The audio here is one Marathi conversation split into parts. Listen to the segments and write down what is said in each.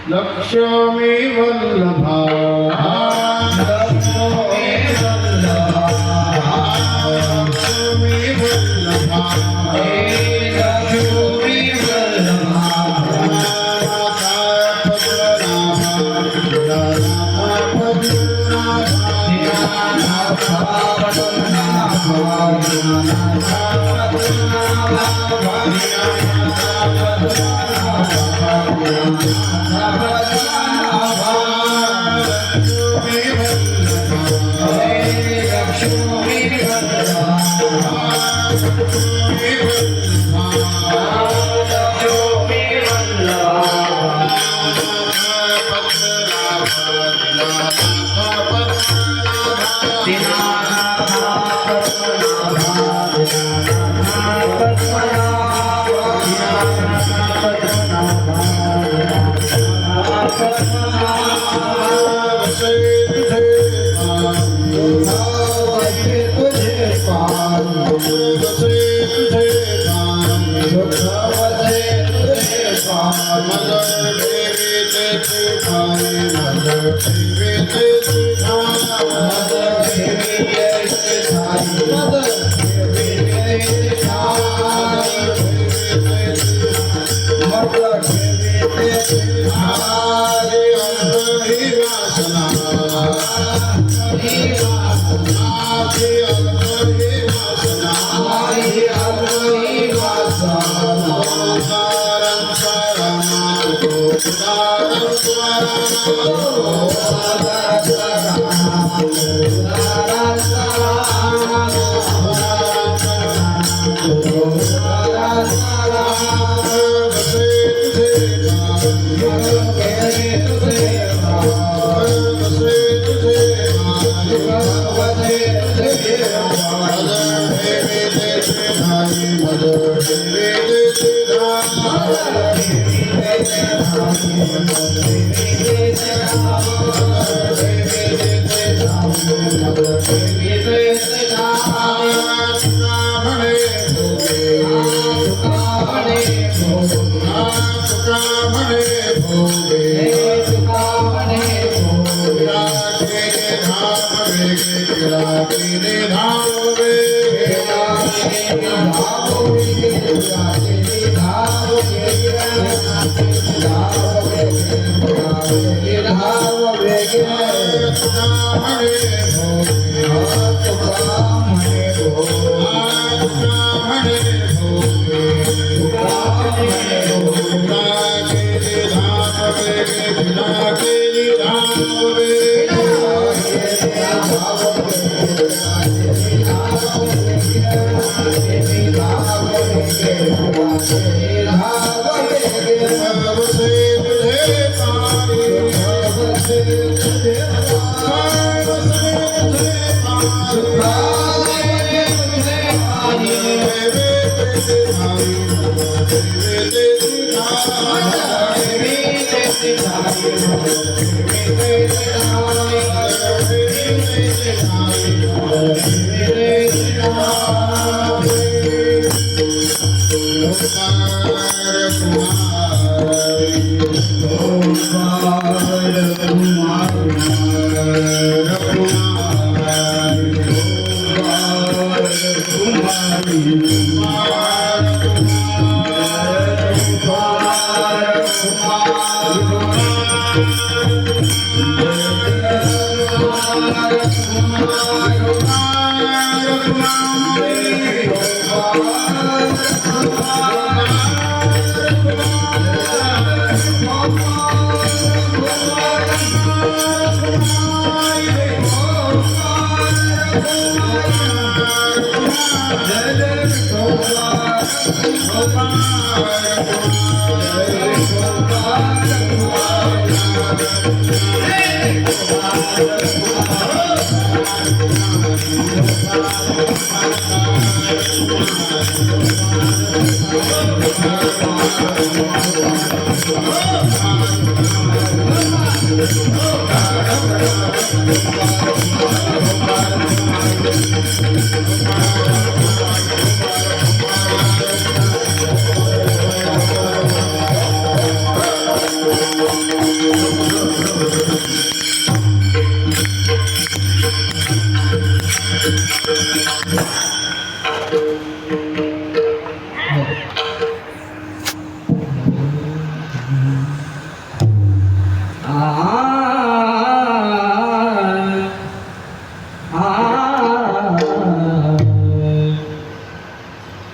लक्ष्मी वल्लभा लक्ष्मी वल्लभा लक्ष्मी वल्लभा लक्ष्मी वल्लभा जय जय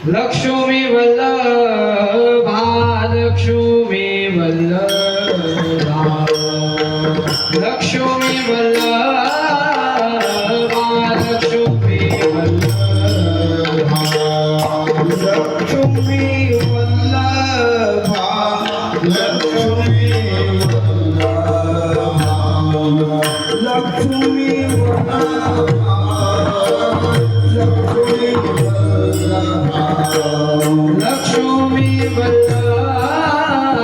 लक्ष्मी वल्लभा लक्ष्मी वल्लभा लक्ष्मी वल्लभा लक्ष्मी वल्लभा लक्ष्मी वल्लभा लक्ष्मी वल्लभा लक्ष्मी लक्ष्मी वल्लभा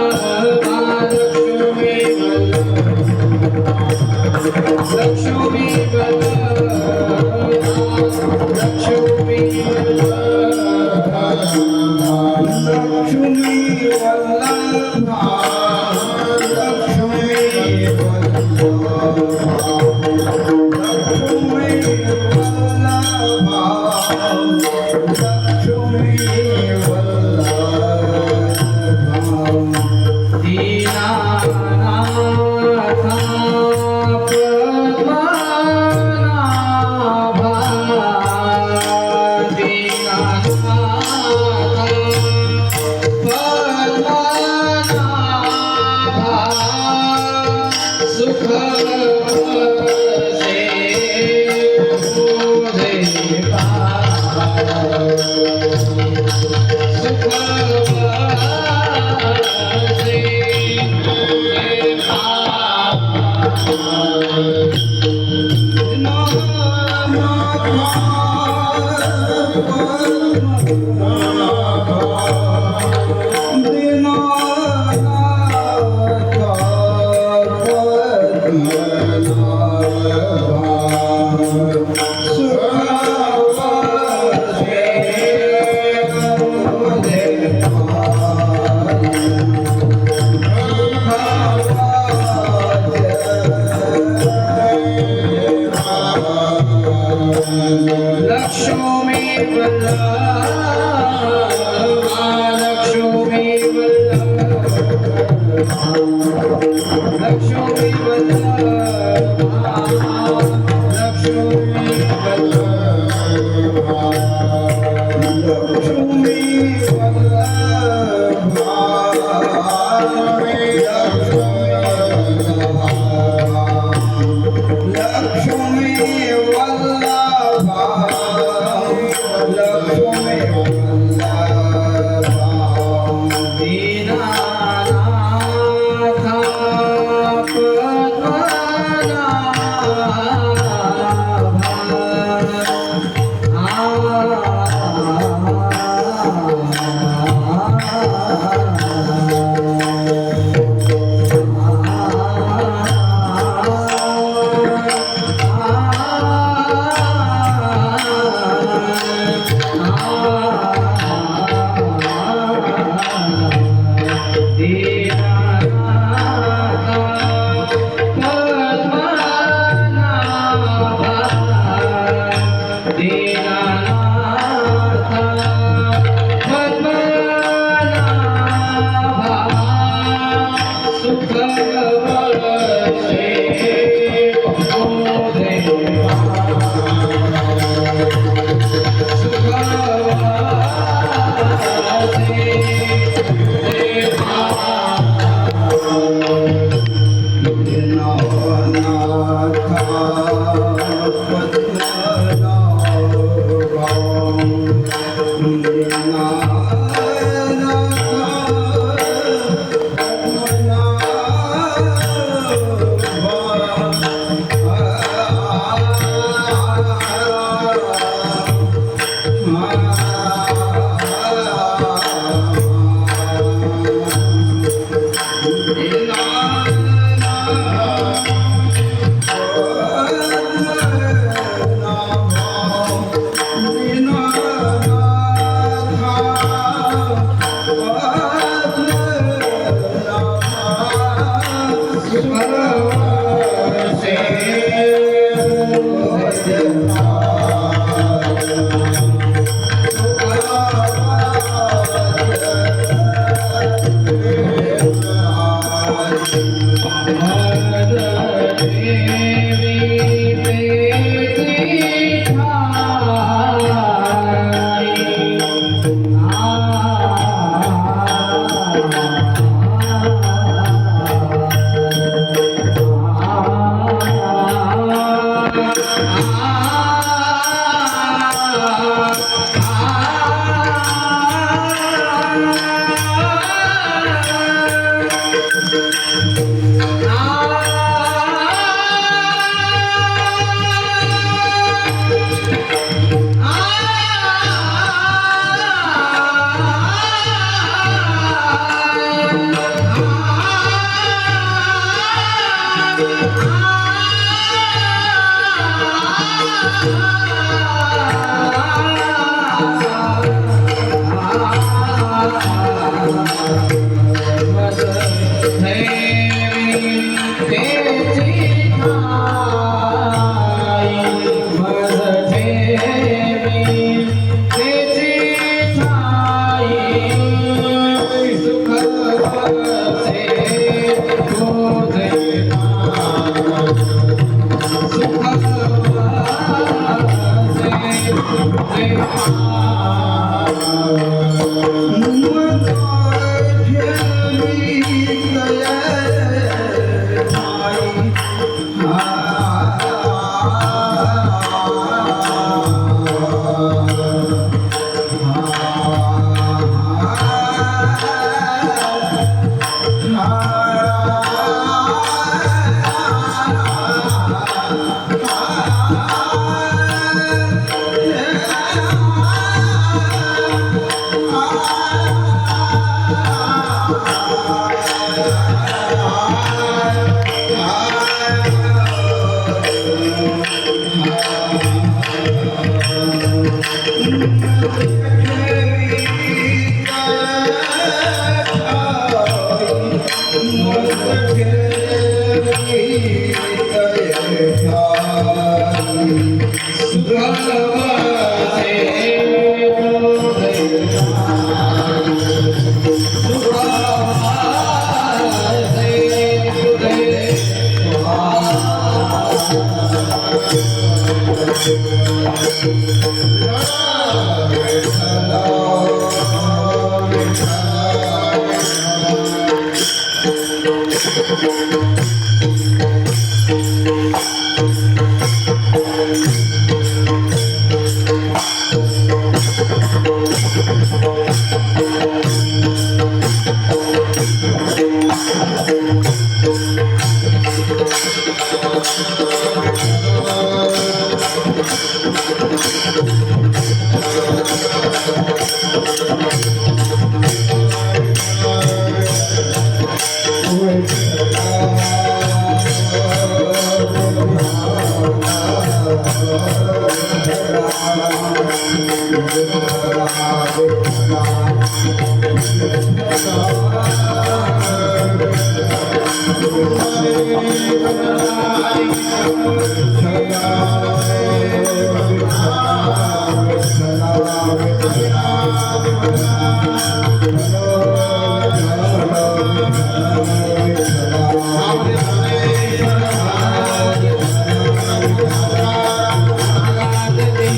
लक्ष्मी वल्लभा लक्ष्मी Krishna महाराज की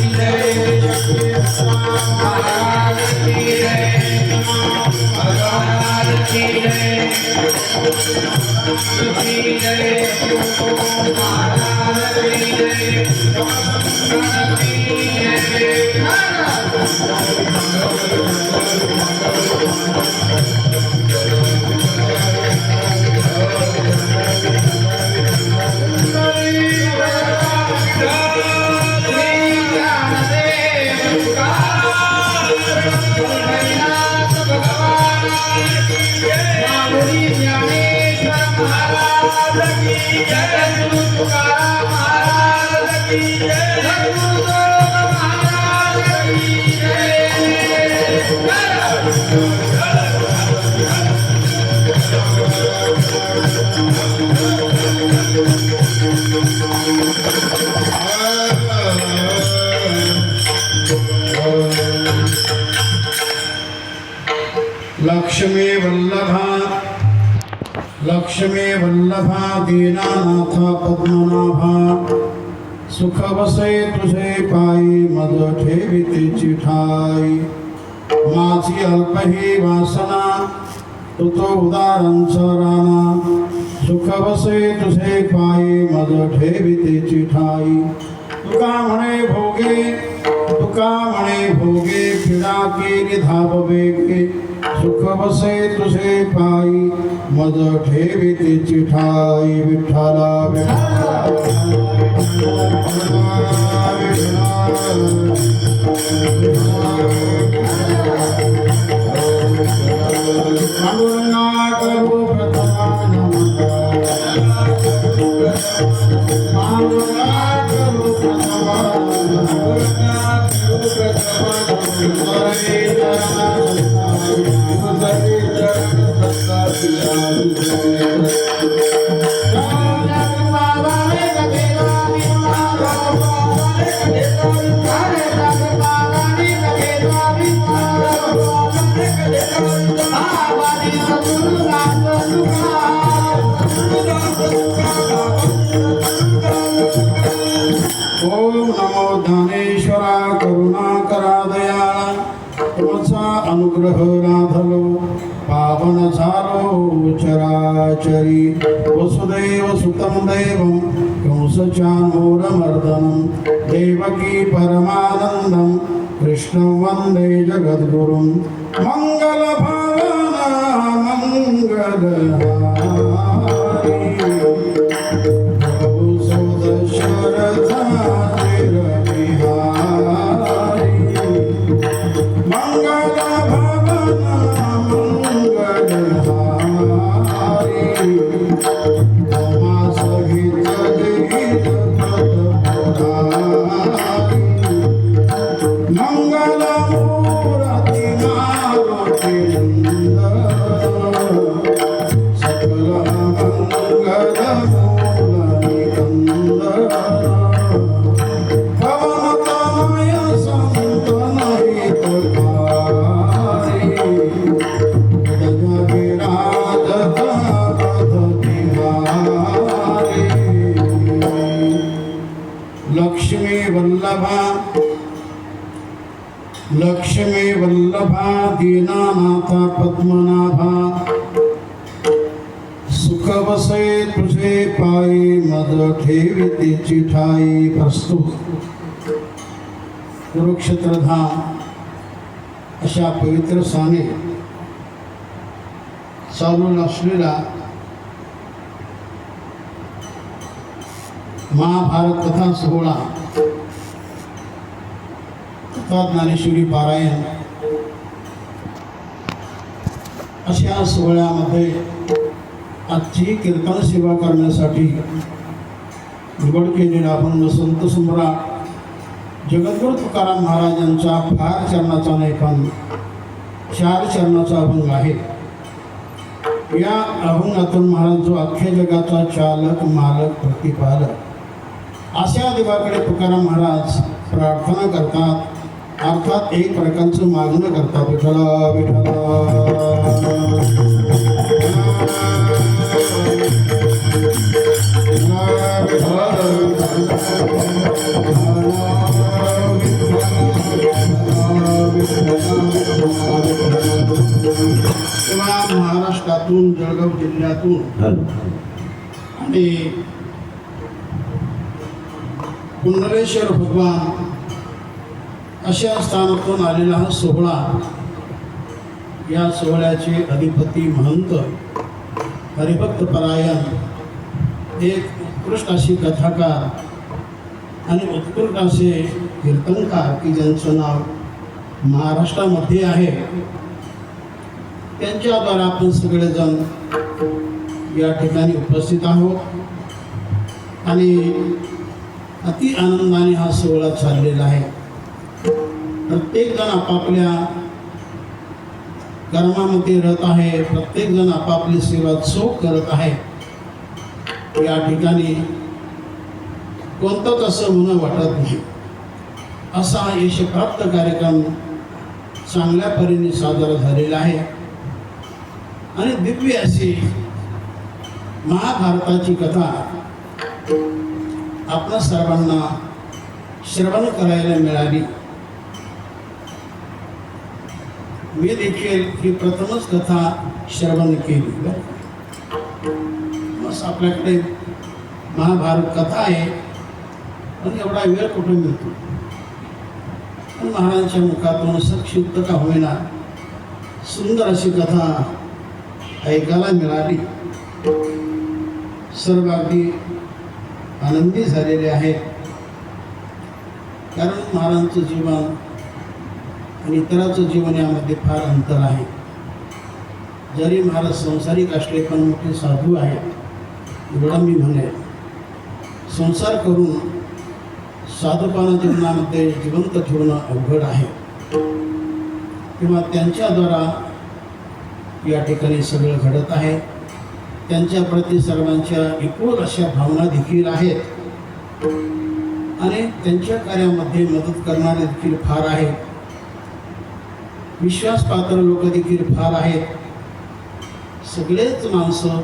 जय लक्ष्मी वल्लभा दीनानाथ पद्मनाभा सुख वसे तुझे पायी मज ठेविते चिठाई माझी अल्प ही वासना तू तो उदारांच राणा सुख वसे तुझे पायी मज ठेविते चिठाई तुका म्हणे भोगे पिडा केली धाव वेगे सुख वसे तुझे पायी मज ठेविते चिठाई विठ्ठला ओम नमो ज्ञानेश्वरा करुणाकरा दयाळा तुमचा अनुग्रह राधलो पावन झालो चराचरी वसुदेव सुतं देवं कंसचानूरमर्दनं देवकी परमानन्दं कृष्णं वन्दे जगद्गुरुं मङ्गलभावना मङ्गलहारी लक्ष्मी वल्लभा दीनानाथ पद्मनाभा सुख वसे तुझे पायी मज ठेविते चिठाई प्रस्तुत कुरुक्षेत्र धाम अशा पवित्र स्थानी चालू असलेला महाभारत कथा सोहळा ज्ञानेश्वरी पारायण अशा सोहळ्यामध्ये आजची कीर्तन सेवा करण्यासाठी निवड केलेला आपण संत सम्राट जगद्गुरु तुकाराम महाराजांचा फार चरणाचा नाही पण 4 चरणाचा अभंग आहे. या अभंगातून महाराज जो अख्ख्या जगाचा चालक मालक प्रतिपालक अशा देवाकडे तुकाराम महाराज प्रार्थना करतात. अर्थात एक प्रकारचं मागणं करतात विठ्ठला विठ्ठला महाराष्ट्रातून जळगाव जिल्ह्यातून आणि कुंडलेश्वर भगवान अशा स्थानातून आलेला हा सोहळा. या सोहळ्याचे अधिपती महंत हरिभक्त परायण एक उत्कृष्ट अशी कथाकार आणि उत्कृष्ट असे कीर्तनकार की ज्यांचं नाव महाराष्ट्रामध्ये आहे. त्यांच्याद्वारा आपण सगळेजण या ठिकाणी उपस्थित आहोत आणि अति आनंदाने हा सोहळा चाललेला आहे. प्रत्येकजण आपापल्या कर्मामध्ये रत आहे. प्रत्येकजण आपापली सेवा चोख करत आहे. या ठिकाणी कोणतंच असं म्हणून वाटत नाही. असा यशप्राप्त कार्यक्रम चांगल्या परीने साजरा झालेला आहे. आणि दिव्य अशी महाभारताची कथा आपल्या सर्वांना श्रवण करायला मिळाली. मी देखील ही प्रथमच कथा श्रवण केली. बस आपल्याकडे महाभारत कथा आहे, पण एवढा वेळ कुठे मिळतो. पण महाराजांच्या मुखातून संक्षिप्त का होईना सुंदर अशी कथा ऐकायला मिळाली. सर्व अगदी आनंदी झालेले आहेत, कारण महाराजांचं जीवन आणि इतरांचं जीवन यामध्ये फार अंतर आहे. जरी महाराज संसारिक असले पण मोठे साधू आहेत, एवढं मी म्हणेन. संसार करून साधूपणा जीवनामध्ये जिवंत ठेवणं अवघड आहे, किंवा त्यांच्याद्वारा या ठिकाणी सगळं घडत आहे. त्यांच्या प्रती सर्वांच्या एकूण अशा भावना देखील आहेत, आणि त्यांच्या कार्यामध्ये मदत करणारे देखील फार आहेत. विश्वासपात्र लोक देखील फार आहेत. सगळेच माणसं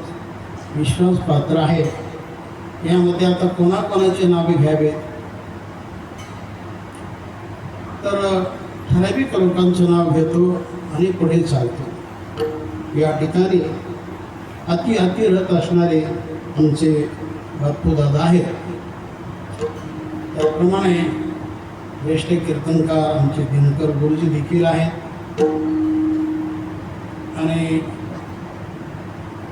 विश्वासपात्र आहेत. यामध्ये आता कोणाकोणाचे नावे घ्यावेत तर ठराविक लोकांचं नाव घेतो आणि पुढे चालतो. या ठिकाणी अति रथ असणारे आमचे बापू दादा आहेत. त्याप्रमाणे ज्येष्ठ कीर्तनकार आमचे दिनकर गुरुजी देखील आहेत, आणि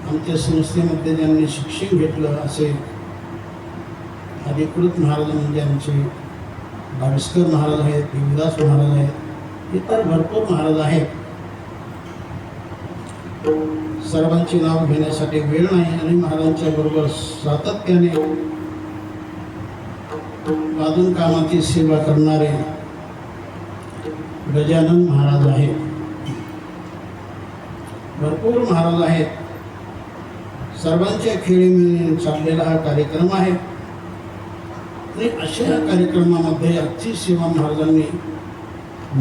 आमच्या संस्थेमध्ये ज्यांनी शिक्षण घेतलं असे अधिकृत महाराज म्हणजे आमचे भाविस्कर महाराज आहेत, देवदास महाराज आहेत, इतर भरपूर महाराज आहेत. सर्वांची नाव घेण्यासाठी वेळ नाही, आणि महाराजांच्या बरोबर सातत्याने वादन कामाची सेवा करणारे गजानन महाराज आहेत. भरपूर महाराज आहेत. सर्वांच्या खेळी मिळून चाललेला हा कार्यक्रम आहे, आणि अशा कार्यक्रमामध्ये आजची सेवा महाराजांनी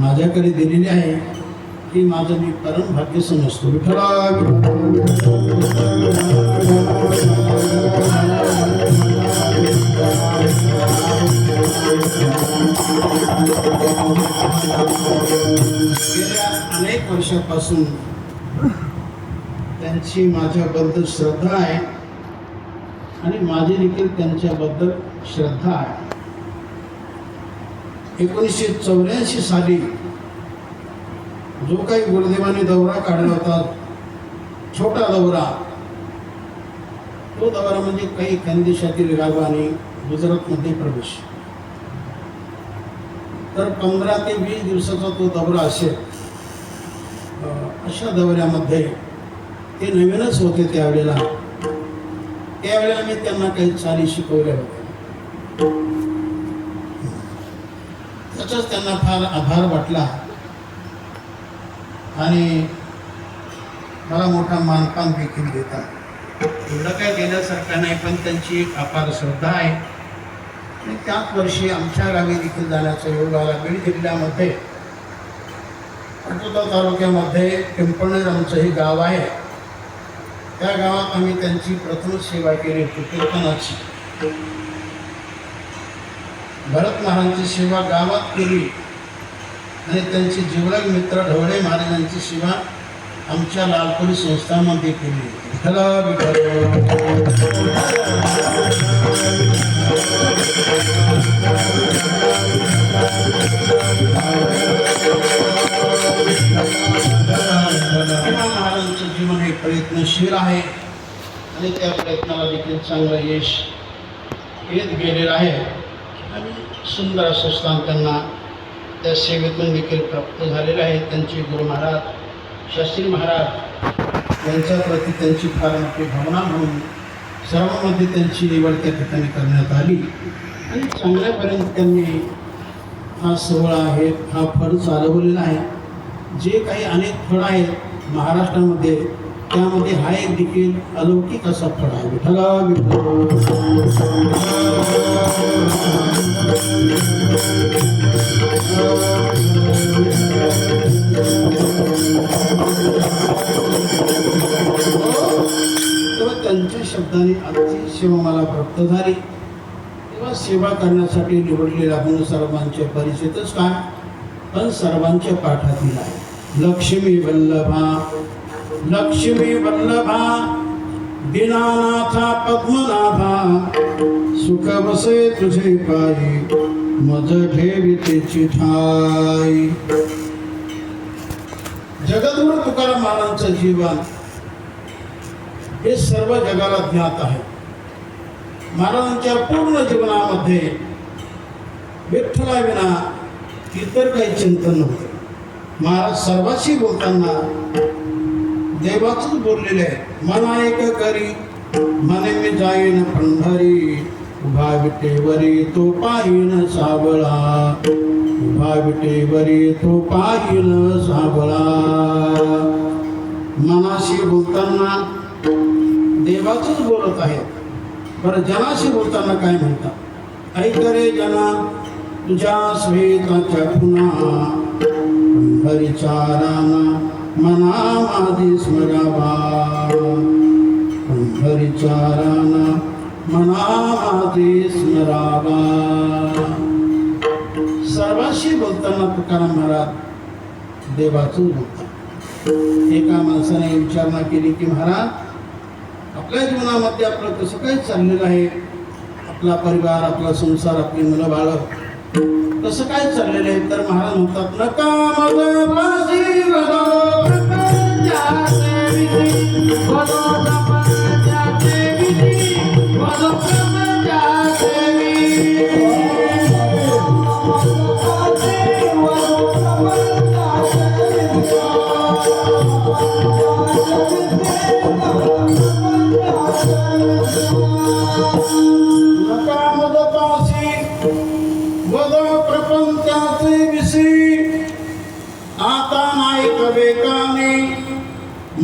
माझ्याकडे दिलेली आहे, की माझं मी परम भाग्य समजतो. विठ्ठला गेल्या अनेक वर्षापासून त्यांची माझ्याबद्दल श्रद्धा आहे, आणि माझी देखील त्यांच्याबद्दल श्रद्धा आहे. 1984 साली जो काही गुरुदेवाने दौरा काढला होता, छोटा दौरा, तो दौरा म्हणजे काही खानदेशातील गाव आणि गुजरातमध्ये प्रवेश. तर 15 ते 20 दिवसाचा तो दौरा असेल. अशा दौऱ्यामध्ये ते नवीनच होते. त्यावेळेला मी त्यांना काही चाली शिकवल्या होत्या. त्याचाच त्यांना फार आभार वाटला, आणि मला मोठा मानपान देखील देतात. एवढं काय देण्यासारखं नाही, पण त्यांची एक अपार श्रद्धा आहे. आणि त्याच वर्षी आमच्या गावी देखील जाण्याचा योग आला. बीड जिल्ह्यामध्ये पाटोदा तालुक्यामध्ये पिंपळनेर आमचं हे गाव आहे. त्या गावात आम्ही त्यांची प्रथम सेवा केली होती, कीर्तनाची. भरत महाराजांची सेवा गावात केली, आणि त्यांचे जीवलग मित्र ढवळे महाराजांची सेवा आमच्या लालपुरी संस्थांमध्ये केली. महाराजांचं जीवन हे प्रयत्नशील आहे, आणि त्या प्रयत्नाला देखील चांगलं यश येत गेलेलं आहे, आणि सुंदर असं स्थान त्यांना त्या सेवेतून देखील प्राप्त झालेलं आहे. त्यांचे गुरु महाराज शास्त्री महाराज यांच्या प्रती त्यांची फार मोठी भावना म्हणून सर्वांमध्ये त्यांची निवड त्या ठिकाणी करण्यात आली, आणि चांगल्यापर्यंत त्यांनी हा सोहळा आहे, हा फळ चालवलेला आहे. जे काही अनेक फळ आहेत महाराष्ट्रामध्ये, त्यामध्ये हा एक देखील अलौकिक असा फळ आहे. विठ्ठला विठ्ठला निमित्ताने आजची सेवा मला प्राप्त झाली तेव्हा सेवा करण्यासाठी निवडलेला गुण सर्वांचे परिचितच काय पण सर्वांच्या पाठातील आहे. लक्ष्मी वल्लभा लक्ष्मी वल्लभा दीनानाथा पद्मनाभा सुख बसे तुझे पायी मज ठेवितेची ठाई. जगद्गुरु तुकाराम महाराजांचं जीवन हे सर्व जगाला ज्ञात आहे. महाराजांच्या पूर्ण जीवनामध्ये विठ्ठलाविना इतर काही चिंतन नव्हते. महाराज सर्वांशी बोलताना देवाचंच बोललेले आहे. मना एक करी मने मी जाईन पंढरी उभा विटेवरी तो पाहिन सावळा उभा विटेवरी तो पाहिन सावळा. मनाशी बोलताना देवाचंच बोलत आहे. बरं जनाशी बोलताना काय म्हणतात ऐकरे जना तुझ्या स्वेताच्या पुन्हा पंढरीचा राना मना माझी स्मरावा पंढरीचा राना मना माझी स्मरावा. सर्वांशी बोलताना तुकाराम महाराज देवाचंच बोलतात. एका माणसाने विचारणा केली की महाराज आपल्या जीवनामध्ये आपलं कसं काय चाललेलं आहे. आपला परिवार आपला संसार आपली मुलं बाळं कसं काय चाललेलं आहे. तर महाराज म्हणतात नका मग माझी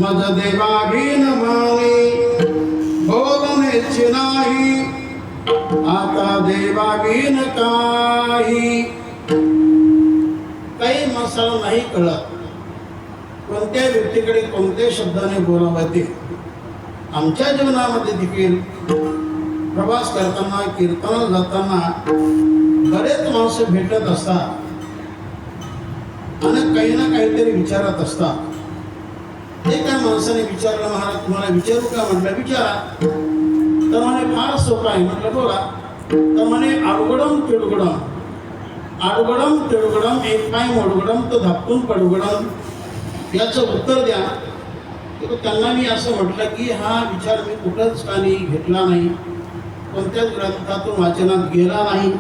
मज देवागीन माने बोलण्याची नाही आता देवागीन काही. काही मसाला नाही कळत कोणत्या व्यक्तीकडे कोणत्या शब्दाने बोलावं ते. आमच्या जीवनामध्ये देखील प्रवास करताना कीर्तनाला जाताना बरेच माणसं भेटत असतात आणि काही ना काहीतरी विचारत असतात. एका माणसाने विचारलं महाराज तुम्हाला विचारू का म्हटलं विचारा. तर म्हणे फार सोपा आहे म्हटलं बोला. तर म्हणे आडगडम तिडगडम आडगडम तिडगडम एक पाय मोडगडम तो धापटून पडगडम याचं उत्तर द्या. तर त्यांना मी असं म्हटलं की हा विचार मी कुठंच काही घेतला नाही कोणत्याच ग्रंथातून वाचनात गेला नाही.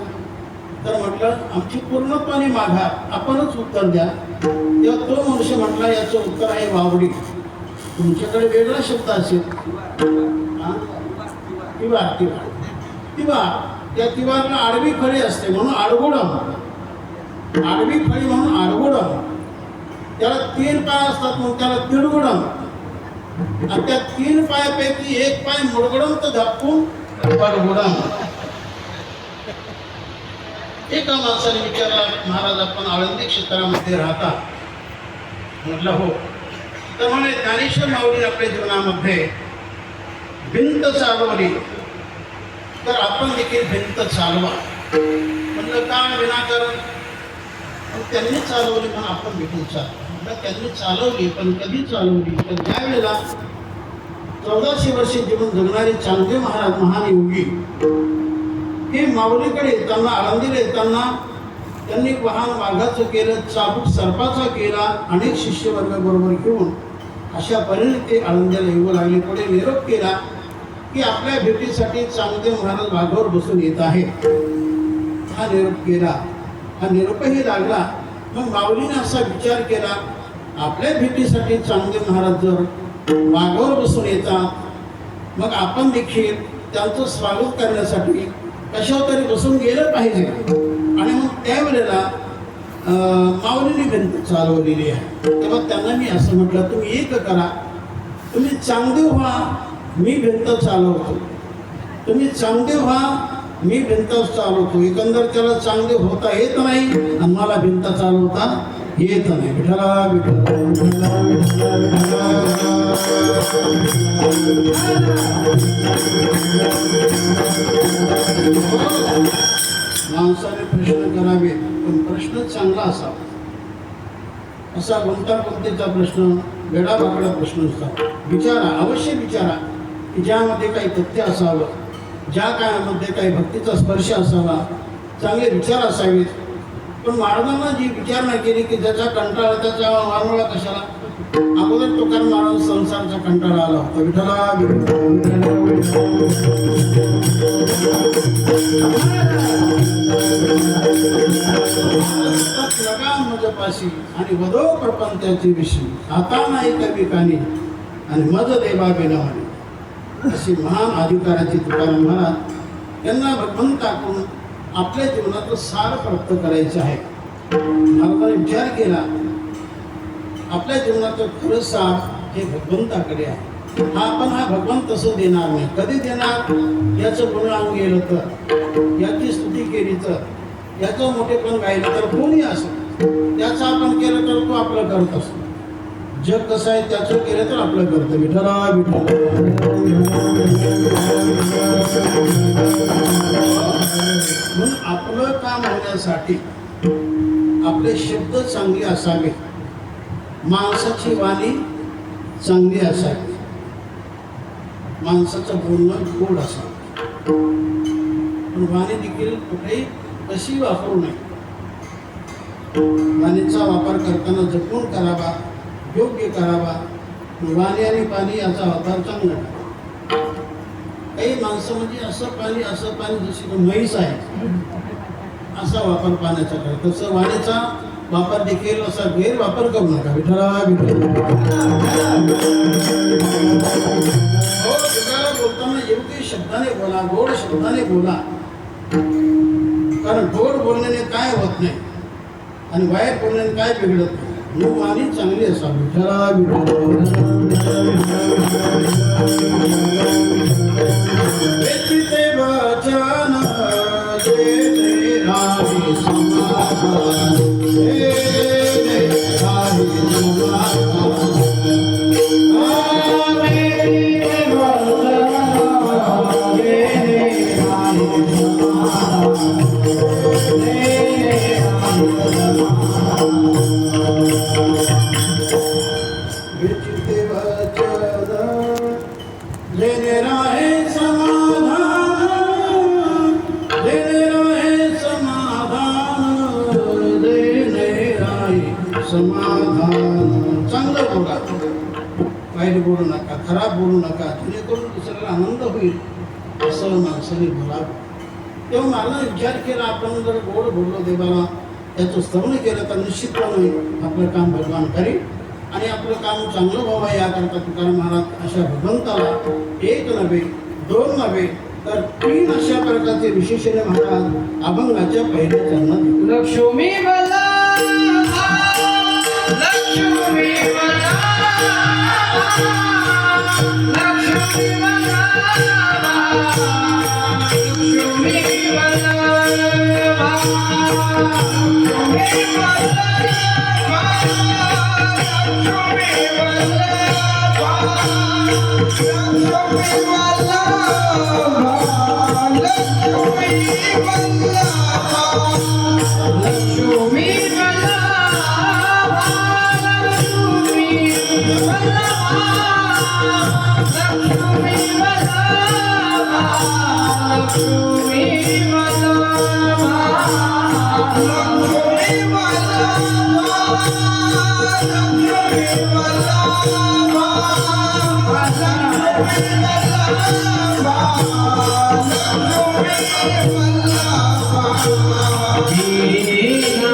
तर म्हटलं आमची पूर्णपणे माघार आपणच उत्तर द्या. तेव्हा तो मनुष्य म्हटला याचं उत्तर आहे वावडी. तुमच्याकडे वेगळा शब्द असेल तिवार तिवार तिवार. त्या तिवारला आडवी फळी असते म्हणून आडगोडम. आडवी फळी म्हणून आडगोडम. त्याला 3 पाय असतात म्हणून त्याला तिडगोडम. आणि त्या 3 पायापैकी एक पाय मोडगोडम तर धापून पडगोडम. एका माणसाने विचारला महाराज आपण आळंदी क्षेत्रामध्ये राहता. म्हटलं हो. तर म्हणे ज्ञानेश्वर माऊली आपल्या जीवनामध्ये भिंत चालवली तर आपण देखील भिंत चालवा. म्हटलं का विनाकारण त्यांनी चालवली पण आपण देखील चालवा. म्हटलं त्यांनी चालवली पण कधी चालवली तर ज्या वेळेला 1400 वर्षे जीवन जगणारे चांगदेव महाराज महान योगी हे माऊलीकडे येताना आळंदीला येताना त्यांनी वाहन वाघाचं केलं चाबूक सर्पाचा केला. अनेक शिष्यवर्ग बरोबर घेऊन अशा परीने ते आळंदीला येऊ लागले. पुढे निरोप केला की आपल्या भेटीसाठी चांगदेव महाराज वाघावर बसून येत आहे. हा निरोप केला. हा निरोपही लागला. मग माऊलीने असा विचार केला आपल्या भेटीसाठी चांगदेव महाराज जर वाघावर बसून येतात मग आपण देखील त्यांचं स्वागत करण्यासाठी कशावर तरी बसून गेलं पाहिजे. आणि मग त्यावेळेला माऊलीने भिंत चालवलेली आहे. तेव्हा त्यांना मी असं म्हटलं तुम्ही एक करा तुम्ही चांगदेव व्हा मी भिंत चालवतो. तुम्ही चांगदेव व्हा मी भिंत चालवतो. एकंदर त्याला चांगदेव होता येत नाही आणि मला भिंत चालवता येत नाही. विठ्ठला विठ्ठला विठ्ठला विठ्ठला माणसाने प्रश्न करावे, पण प्रश्न चांगला असावा. असा गुंतागुंतीचा प्रश्न, वेडावाकडा प्रश्न असतात. विचारा, अवश्य विचारा की ज्यामध्ये काही तथ्य असावं, ज्या काळामध्ये काही भक्तीचा स्पर्श असावा, चांगले विचार असावेत. पण महाराजांना जी विचारणा केली की ज्याचा कंटाळा त्याचा वारंवार कशाला. अगोदर तुकाराम महाराज संसाराचा कंटाळा आला होता. विठ्ठला लगाम मजपाशी आणि वधो प्रपंचाची विषयी आता नाही कवी कानी आणि मज देवा बेनावानी. अशी महान अधिकाराची तुकाराम महाराज यांना भगवंताकडून आपल्या जीवनाचं सार प्राप्त करायचं आहे. महाराजांनी विचार केला आपल्या जीवनाचं खरं सार हे भगवंताकडे आहे. हा भगवंत तसं देणार नाही. कधी देणार? याचं गुणगान गेलं तर, याची स्तुती केली तर, याचं मोठेपण गायलं तर, कोणी असं त्याचं आपण केलं तर तो आपलं करत असतो. जग कसं आहे त्याचं केलं तर आपलं करतं. विठ्ठला म्हणून आपलं काम होण्यासाठी आपले शब्द चांगले असावे, माणसाची वाणी चांगली असावी, माणसाचं बोलणं गोड असावं. पण वाणी देखील कुठेही कशी वापरू नये. वाणीचा वापर करताना जपून करावा, योग्य करावा. वाणी आणि पाणी याचा वापर चांगला. काही माणसं म्हणजे असं पाणी जशी म्हैस आहे असा वापर पाण्याचा करा. तसं वाणीचा वापर देखील असा गैरवापर करू नका. विठ्ठला बोलताना योग्य शब्दाने बोला, गोड शब्दाने बोला. कारण गोड बोलण्याने काय होत नाही आणि वाईट बोलण्याने काय बिघडत नाही. वाणी चांगली असावी. समाधान. चांगलं बोला, वाईट बोलू नका, खराब बोलू नका, जेणेकरून दुसऱ्याला आनंद होईल असं माणसाने बोलावं. तेव्हा मला विचार केला आपण जर गोड बोललो देवाला, त्याचं स्तवन केलं तर निश्चितपणे आपलं काम भगवान करेल आणि आपलं काम चांगलं व्हावं याकरता तुकाराम महाराज अशा भगवंताला एक नव्हे, दोन नव्हे तर तीन अशा प्रकारचे विशेषणे महाराज अभंगाच्या पहिल्या चरणात. लक्ष्मी मला लक्ष्मी मला लक्ष्मी मला लक्ष्मी मला Dina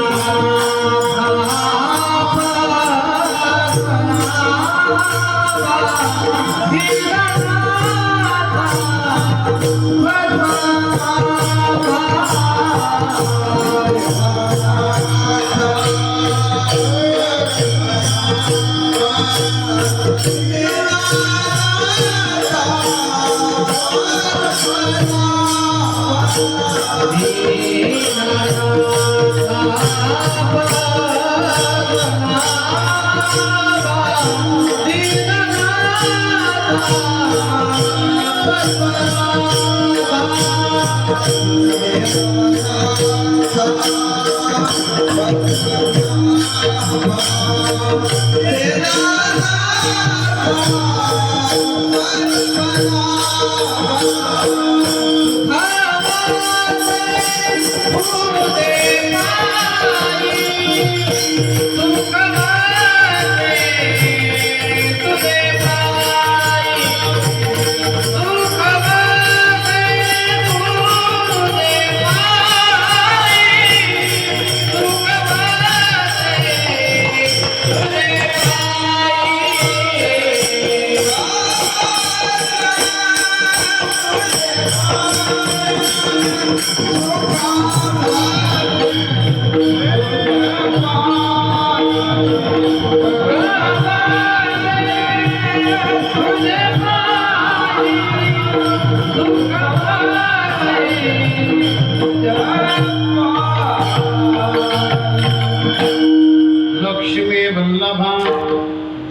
लक्ष्मी वल्लभा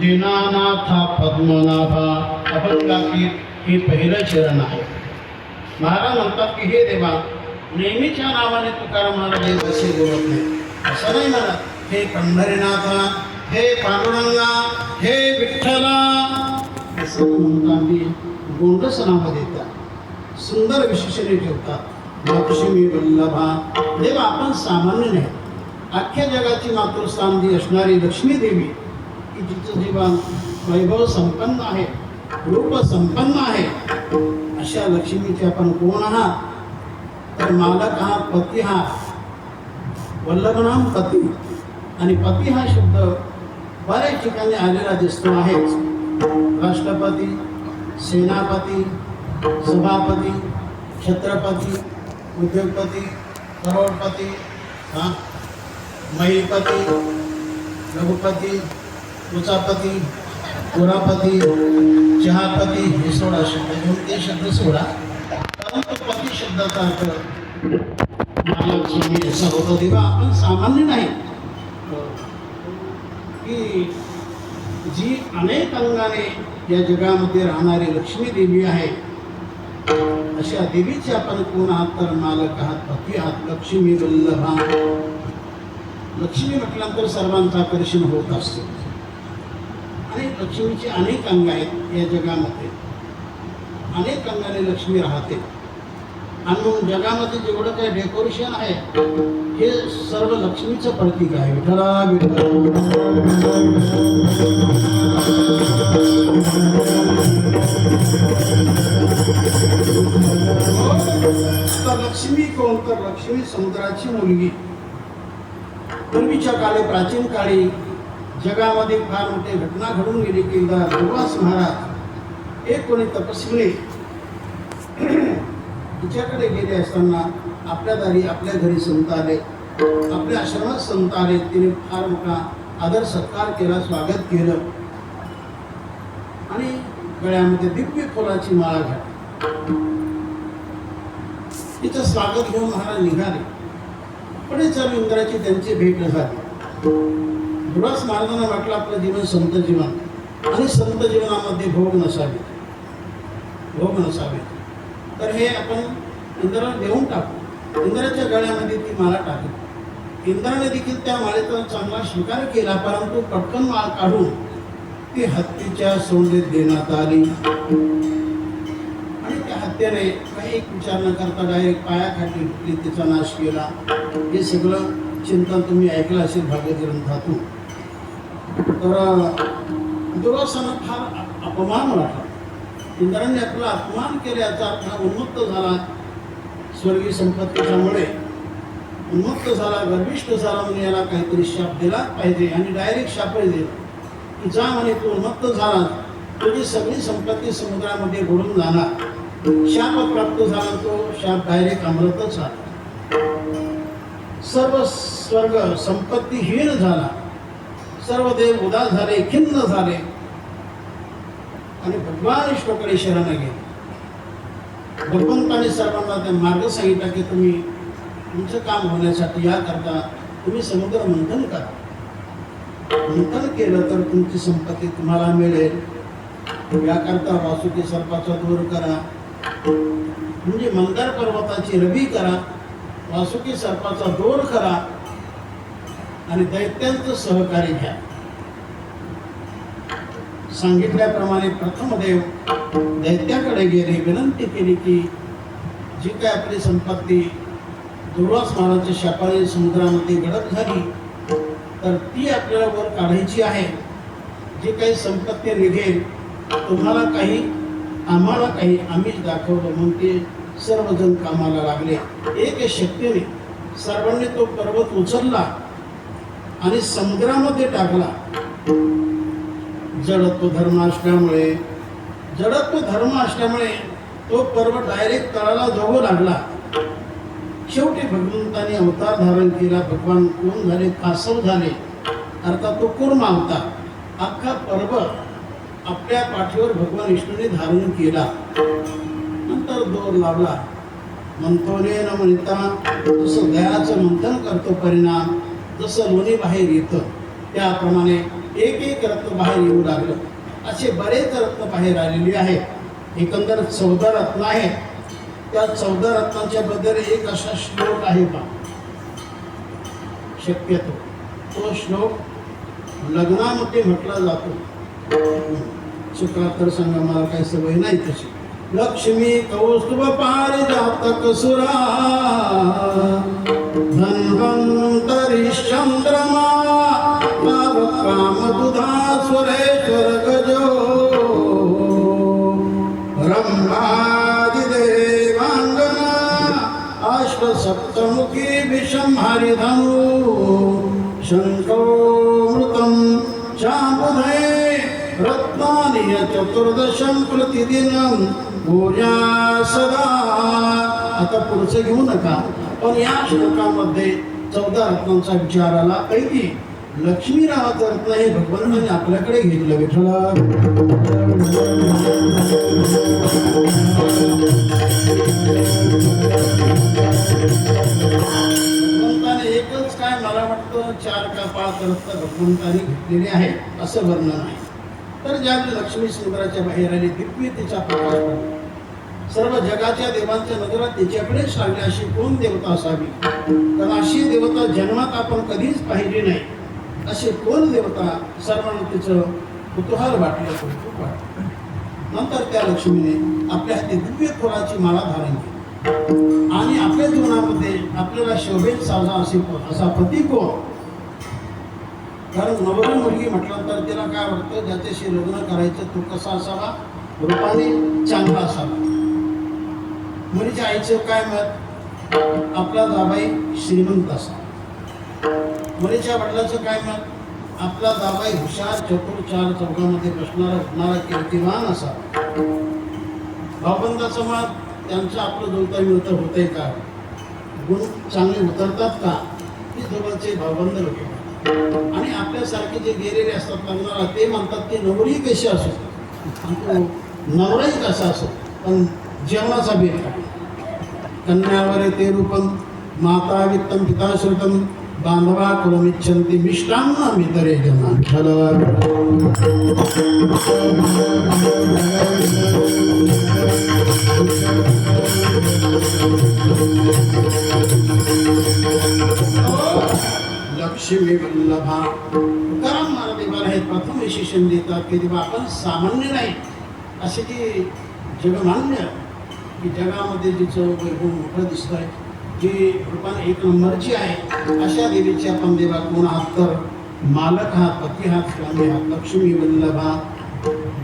दीनानाथा पद्मनाभा अभंगातील हे पहिलं चरण आहे. महाराज म्हणतात की हे देवा, नेहमीच्या नावाने तुकाराम महाराज असे बोलत नाही, असं नाही म्हणत. हे पंढरीनाथा, हे पांडुरंगा, हे विठ्ठला असं म्हणतात. की गोंडस नावं देतात, सुंदर विशेषणे ठेवतात. लक्ष्मी वल्लभा देवा, आपण सामान्य नाही, अख्ख्या जगाची मातृस्थान जी असणारी लक्ष्मी देवी, की जिचं जीवन वैभव संपन्न आहे, रूप संपन्न आहे, अशा लक्ष्मीचे आपण कोण आहात? तर मालक हा, पती हा, वल्लभ नाम पती, आणि पती हा शब्द बऱ्याच ठिकाणी आलेला दिसतो आहेच. राष्ट्रपती, सेनापती, सभापती, छत्रपती, उद्योगपती, करोडपती, महिपती, रघुपती, उचापती, पुरापती, चहापती, हे सोडा शब्द घेऊन ते शब्द सोडा. परंतु पती शब्दाचा अर्थ मालक स्वामी असा होतो. तेव्हा आपण सामान्य नाही, की जी अनेक अंगाने या जगामध्ये राहणारी लक्ष्मी देवी आहे, अशा देवीचे आपण कोण आहात? तर मालक आहात, पती आहात, लक्ष्मी वल्लभा. लक्ष्मी म्हटल्यानंतर सर्वांचा आकर्षण होत असतो, आणि लक्ष्मीचे अनेक अंग आहेत या जगामध्ये, अनेक अंगाने लक्ष्मी राहते. आणि मग जगामध्ये जेवढं काही डेकोरेशन आहे हे सर्व लक्ष्मीचं प्रतीक आहे. विठ्ठला तर लक्ष्मी कोण? तर लक्ष्मी समुद्राची मुलगी. पूर्वीच्या काळी, प्राचीन काळी जगामध्ये फार मोठी घटना घडून गेली की एकदा दुर्वास महाराज एक कोणी तपस्विनी तिच्याकडे गेले असताना आपल्या दारी, आपल्या घरी संत आले, आपल्या आश्रमात संत आले. तिने फार मोठा आदर सत्कार केला, स्वागत केलं, आणि गळ्यामध्ये दिव्य फुलाची माळा घातली. तिचं स्वागत घेऊन महाराज निघाले. पुढे चालू इंद्राची त्यांची भेट झाली. दुर्वास महाराजांना वाटलं आपलं जीवन संत जीवन, आणि संत जीवनामध्ये भोग नसावे, भोग नसावे, तर हे आपण इंद्राला देऊन टाकू. इंद्राच्या गळ्यामध्ये ती माळा टाकली. इंद्राने देखील त्या माळेचा चांगला स्वीकार केला, परंतु पटकन माळ काढून ती हत्तीच्या सोंडेत देण्यात आली, आणि त्या हत्तीने काही एक विचार न करता डायरेक्ट पायाखाली तिचा नाश केला. हे सगळं चिंतन तुम्ही ऐकलं असेल भागवत ग्रंथातून. तर दुर्वासांना फार अपमान वाटला. इंद्राने आपला अपमान केल्याचा अर्थ उन्मत्त झाला, स्वर्गीय संपत्तीच्यामुळे उन्मत्त झाला, गर्विष्ठ झाला, म्हणून याला काहीतरी शाप दिला पाहिजे, आणि डायरेक्ट शापही दिला की जा म्हणे, तू उन्मत्त झाला, तुझी सगळी संपत्ती समुद्रामध्ये बुडून जाणार. शाप प्राप्त झाला, तो शाप डायरेक्ट अमृतच झाला. सर्व स्वर्ग संपत्तीहीन झाला, सर्व देव उदास झाले, खिन्न झाले, आणि भगवान विष्णूकडे शरण गेले. भगवंताने सर्वांना ते मार्ग सांगितला की तुम्ही तुमचं काम होण्यासाठी याकरता तुम्ही समुद्र मंथन करा. मंथन केलं तर तुमची संपत्ती तुम्हाला मिळेल. याकरता वासुकी सर्पाचा दूर करा, म्हणजे मंदार पर्वताची रवी करा, वासुकी सर्पाचा दोर करा आणि दैत्यांचं सहकार्य घ्या. सांगितल्याप्रमाणे प्रथम देव दैत्याकडे गेले, विनंती केली की जी काय आपली संपत्ती दुर्वास महाराजांच्या शापाने समुद्रामध्ये गडप झाली तर ती आपल्याला वर काढायची आहे. जी काही संपत्ती निघेल तुम्हाला काही आम्हाला काही आम्हीच दाखवलं. म्हणून ते सर्वजण कामाला लागले. एक शक्तीने सर्वांनी तो पर्वत उचलला आणि समुद्रामध्ये टाकला. जडत्व धर्म असल्यामुळे तो पर्वत डायरेक्ट तळाला जाऊ लागला. शेवटी भगवंताने अवतार धारण केला. भगवान कोण झाले? कासव झाले, अर्थात तो कूर्म अवतार. अख्खा पर्वत आपल्या पाठीवर भगवान विष्णूने धारण केला. नंतर दोर लावला. मंथोने न म्हणता जसं दह्याचं मंथन करतो परिणाम, जसं लोणी बाहेर येतं त्याप्रमाणे एक एक रत्न बाहेर येऊ लागलं. असे बरेच रत्न बाहेर आलेली आहेत. एकंदर 14 रत्न आहेत. त्या 14 रत्नांच्या बद्दल एक असा श्लोक आहे बा. शक्यतो तो श्लोक लग्नामध्ये म्हटला जातो. चुकला तर सांगा, मला काही सवय नाही तशी. लक्ष्मी कौस्तुभ पारिजातक सुरा धन्वंतरी चंद्रमा काम दुधा सुरेश्वर गजो रंभादि देवांगना अष्ट सप्तमुखी विषम हरिधनु शंकोमृतम चाबुधे रत्नानि चतुर्दशम प्रतिदिनम पूजा सदा. आता पुढचं घेऊ नका, पण या श्लोकामध्ये 14 रत्नांचा विचार आला. पैकी लक्ष्मी नावाचं रत्न हे भगवंताने आपल्याकडे घेतलं. विठ्ठला भगवंताने एकच काय, मला वाटतं 4 का 5 रत्न भगवंताने घेतलेले आहे असं वर्णन आहे. तर ज्यावेळी लक्ष्मी समुद्राच्या बाहेर आली, दिव्य तिचा प्रकाश पडला. सर्व जगाच्या देवांच्या नजरा तिच्याकडेच लागल्या. अशी कोण देवता असावी? तर अशी देवता जन्मात आपण कधीच पाहिली नाही. अशी कोण देवता? सर्वांना तिचं कुतूहल वाटलं, कौतुक वाटलं. नंतर त्या लक्ष्मीने आपल्या हाती दिव्य फुलाची माळा धारण केली आणि आपल्या जीवनामध्ये आपल्याला शोभेत साजा असा पती कोण? कारण नवरी मुलगी म्हटलं तर तिला काय वाटतं? ज्याच्याशी लग्न करायचं तो कसा असावा? रूपाने चांगला असावा. मुलीच्या आईचं काय मत? आपला जाबाई श्रीमंत असावा. मुलीच्या वडिलाचं काय मत? आपला जाबाई हुशार, चतुर, 4 चौघामध्ये बसणारा, उठणारा, कीर्तिवान असावा. भावबंदाचं मत? त्यांचं आपलं जुळता मिळतं होतंय का? गुण चांगले उतरतात का? हे जवळचे भावबंद लोक. आणि आपल्यासारखे जे गेलेले असतात लग्नाला, ते म्हणतात की नवरी कशी असो, नवराही कसा असो, पण जेवणाचा बेत काय? कन्यावर ते रूपम माता वित्तम पिता श्रुतम बांधवा कुलमिच्छन्ति मिष्टान्न मितरे जना. लक्ष्मी वल्लभा. तुकाराम महाराज हे प्रथम विशेषण देतात की तेव्हा आपण सामान्य नाही, असे की जगमान्य, की जगामध्ये जिचं वैभव मोठं दिसतंय, जी रूपाने 1 नंबरची आहे, अशा देवीची आपण देवा कोण आहात? तर मालक आहात, पती आहात, स्वामी आहात. लक्ष्मी वल्लभा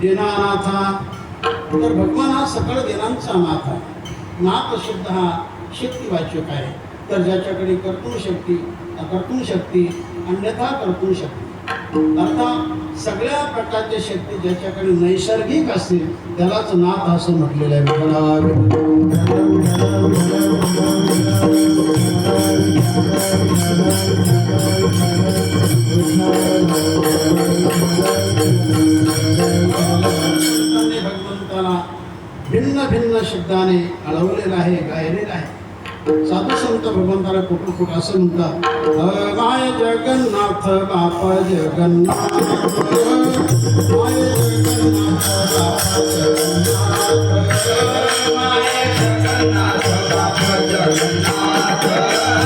देनानाथा. तर भगवान हा सकळ देनांचा नाथ आहे. नाथ शब्द हा शक्तिवाचक आहे. तर ज्याच्याकडे कर्तृ शक्ती अन्यथा कर्तृ शक्ती, अर्थात सगळ्या प्रकारच्या शक्ती ज्याच्याकडे नैसर्गिक असतील त्यालाच नाथ असं म्हटलेलं आहे. भगवंताला भिन्न भिन्न शब्दाने अळवलेलं आहे, गायलेलं आहे. साधू संत भगवंताला कुठं कुठं असं म्हणतात, माय जगन्नाथ बापा जगन्नाथ, माय जगन्नाथ बापा जगन्नाथ, माय जगन्नाथ बापा जगन्नाथ, माय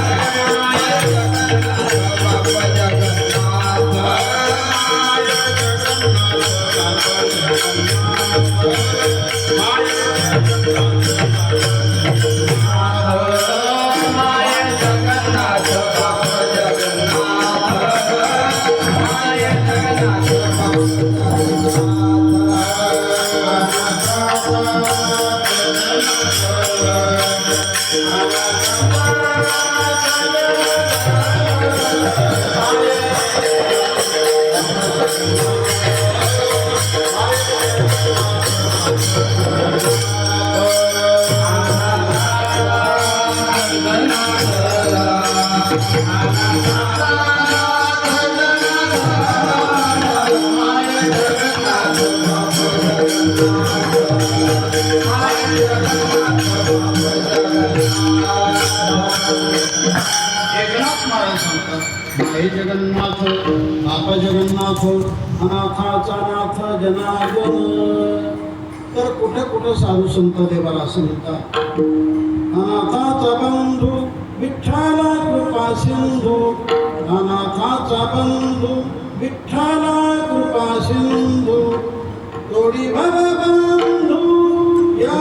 जगन्नाथ बापा एकनाथ महाराज सांगतात, माय जगन्नाथ बापा जगन्नाथ, अनाथाचा नाथ जनार्दन. तर कुठे कुठे साधू संत देवाला असं म्हणतात, अनाथाचा बंधू विठ्ठला कृपा सिंधू, अनाथाचा बंधू विठ्ठला कृपा सिंधू, तोडी भवबंधू या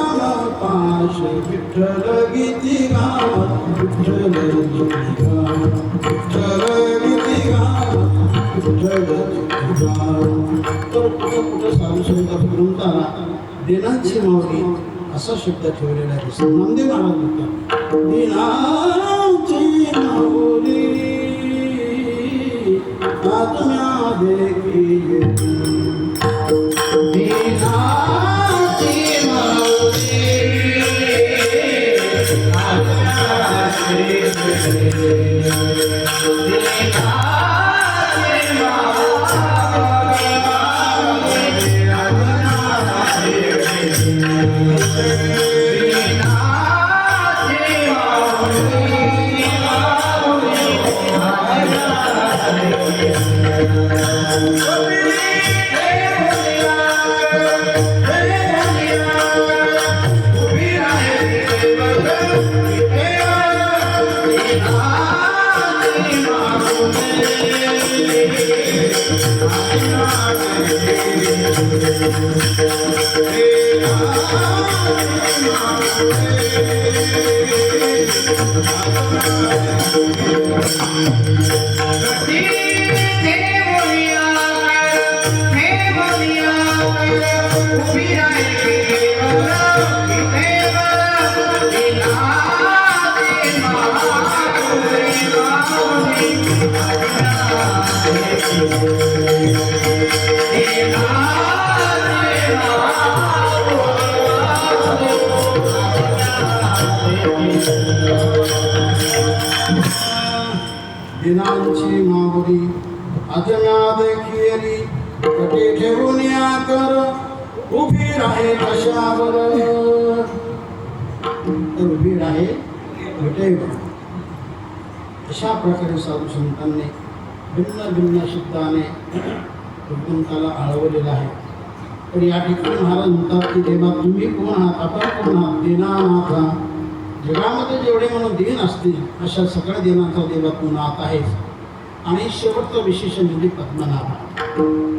पाश विठ्ठल गीती गात, विठ्ठल गीती गात, विठ्ठल गीती गात, विठ्ठल गीती गात. तर कुठं कुठं साधू संत ग्रंथाला दिनांची माऊली असा शब्द ठेवलेला दिसतो. नामदेव महाराज म्हणतात, दिनांची माऊली आत्म्या देखी येती, दिनांची माऊली आत्म्या देखी येती, दिनांची माऊली अजम्या देखिली, कटी ठेवून या कर उभी राहे कशावर, तर उभी राहे विटेवर. अशा प्रकारे साधू संतांनी भिन्न भिन्न शब्दाने भगवंताला आळवलेलं आहे. तर या ठिकाणी महाराज म्हणतात की देवा तुम्ही कोण आहात, आपण कोण आहात, दीनानाथा. जगामध्ये जेवढे म्हणून दिन असतील अशा सगळ्या दिनांचा देवा तू नाथ आहेस. आणि शेवटचं विशेष म्हणजे पद्मनाभ.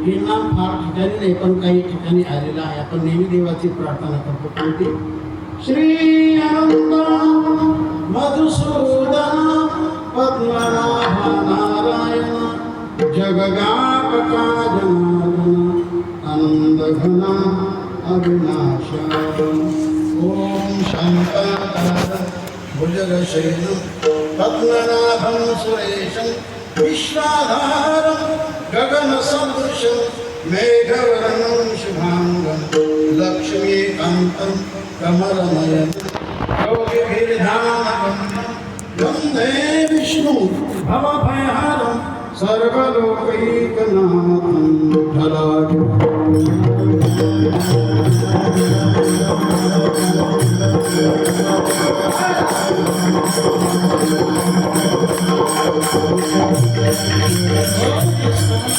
हे नाम फार ठिकाणी नाही पण काही ठिकाणी आलेलं आहे. आपण नेहमी देवाची प्रार्थना करतो. कोणती? श्री अनंत मधुसूदन पद्मनाभ नारायण जगव्यापका जनार्दन आनंद घना अविनाश. ओम शांताकार भुजगशयनं पद्मनाभं सुरेशं विश्वाधारं गगनसदृशं मेघवर्णं शुभांगं लक्ष्मीकान्तं कमलनयनं योगिभिर्ध्यानगम्यं वन्दे विष्णु भवभयहरं सर्वलोकैकनाथं विठ्ठलाय.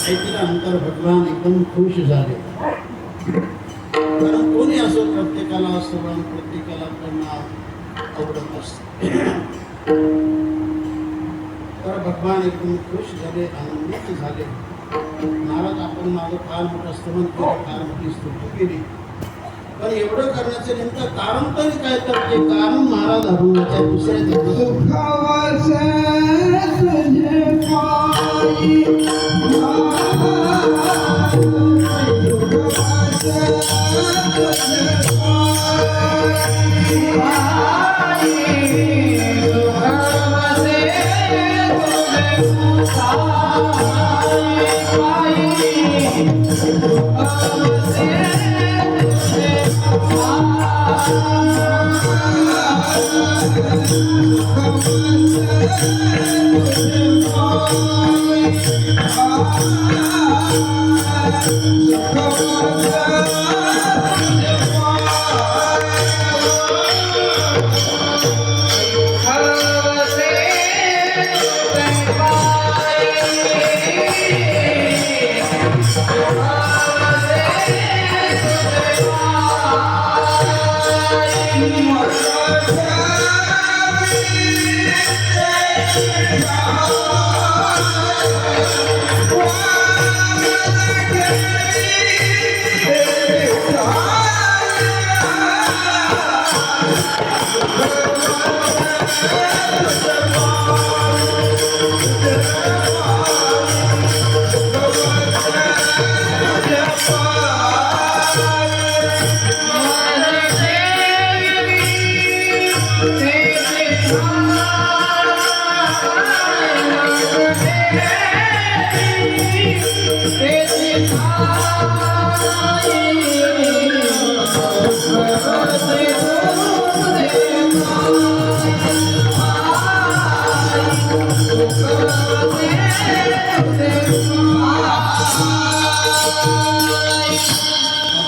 ऐकल्यानंतर भगवान एकदम खुश झाले. कारण कोणी असो प्रत्येकाला श्रवण प्रत्येकाला करणं आवडत असते. तर भगवान एकदम खुश झाले, आनंदित झाले. महाराज आपण माझं फार मोठं स्तवन केलं, फार मोठी स्तुती केली, पण एवढं करण्याचं नेमकं कारण तरी काय? तर ते कारण महाराज अभंगाच्या दुसऱ्या दिवशी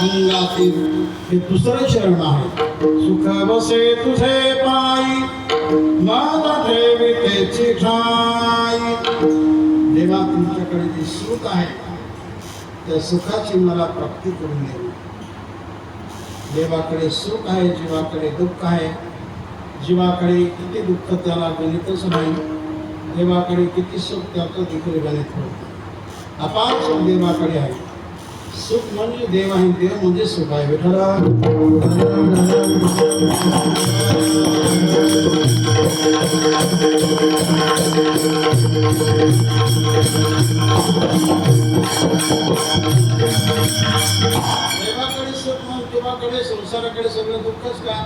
अभंगातील हे दुसरं चरण आहे. सुख बसे तुझे पायी मन ठेवी तेची ठाई. देवा तुमच्याकडे जे सुख आहे त्या सुखाची मला प्राप्ती करून दे. देवाकडे सुख आहे, जीवाकडे दुःख आहे. जीवाकडे किती दुःख त्याला गणितच नाही, देवाकडे किती सुख त्याचं देखील गणित होत. अपार सुख देवाकडे आहे. सुख म्हणजे देव आहे, देव म्हणजे सुख आहे. विठ्ठला देवाकडे सुख मग देवाकडे संसाराकडे सगळं दुःखच का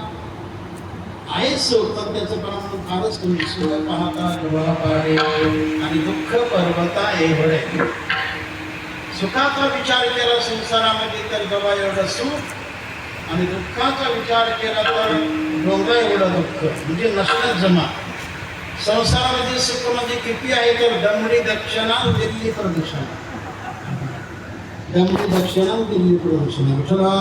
आहे? सुख पण त्याचं प्रमाण फारच कमी. सुख पाहता डोळा पाडे आणि दुःख पर्वता एवढे. सुखाचा विचार केला संसारामध्ये तर गवा एवढं सुख, आणि दुःखाचा विचार केला तर डोंगरा एवढं दुःख. म्हणजे नसण्यात जमा. संसारामध्ये सुख म्हणजे किती आहे तर दमडी दक्षिणा दिल्ली प्रदक्षिणा. दमडी दक्षिणा दिल्ली प्रदक्षिणा. विठ्ठला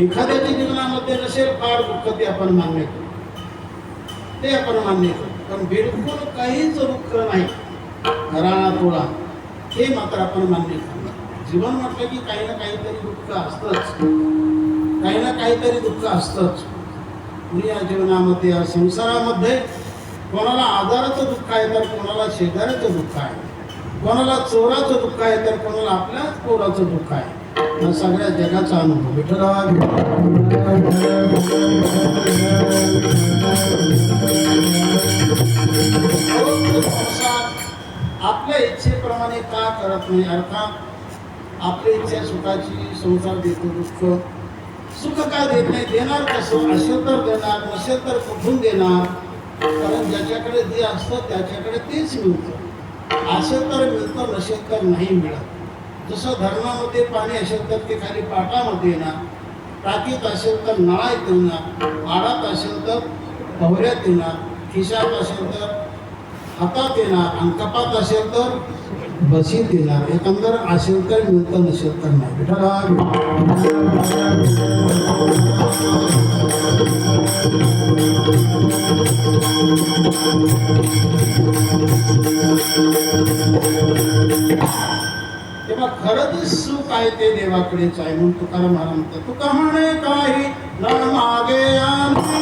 एखाद्याच्या जीवनामध्ये नसेल फार दुःख, ते आपण मान्य करू, ते आपण मान्य करू. पण बिलकुल काहीच दुःख नाही, राणा तोडा, हे मात्र आपण मान्य करू. जीवन म्हटलं की काही ना काहीतरी दुःख असतंच, काही ना काहीतरी दुःख असतंच. या जीवनामध्ये या संसारामध्ये कोणाला आजाराचं दुःख आहे तर कोणाला शेजाऱ्याचं दुःख आहे, कोणाला चोराचं दुःख आहे तर कोणाला आपल्याच पोराचं दुःख आहे. हा सगळ्या जगाचा अनुभव. विठ्ठला आपल्या इच्छेप्रमाणे का करत नाही? अर्थात आपल्या इच्छा सुखाची संसार देतो, दुःख सुख का देत नाही? देणार कसं? असेल तर देणार, नसेल तर कुठून देणार? कारण ज्याच्याकडे जे असतं त्याच्याकडे तेच मिळतं. असेल तर मिळतं, नसेल तर नाही मिळत. जसं धरणामध्ये पाणी असेल तर ते खाली पाटामध्ये येणार, टाकीत असेल तर नळात येणार, आडात असेल तर पवऱ्यात येणार, खिशात असेल तर हातात येणार, आणि कपात असेल तर बशीत देणार. एकंदर असेल तर मिळतं, नसेल तर नाही. विठ्ठला तेव्हा खरं जे सुख आहे ते देवाकडेच आहे. म्हणून तुकाराम महाराज म्हणतात, तुका म्हणे काही न मागे आम्ही,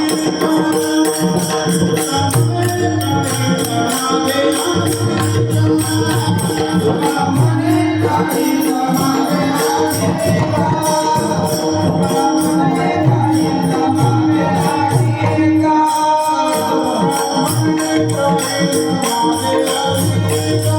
तुका म्हणे काही न मागे आम्ही, तुका म्हणे काही न मागे आम्ही, तुका म्हणे काही न मागे आम्ही, म्हणे काही न मागे आम्ही, तुका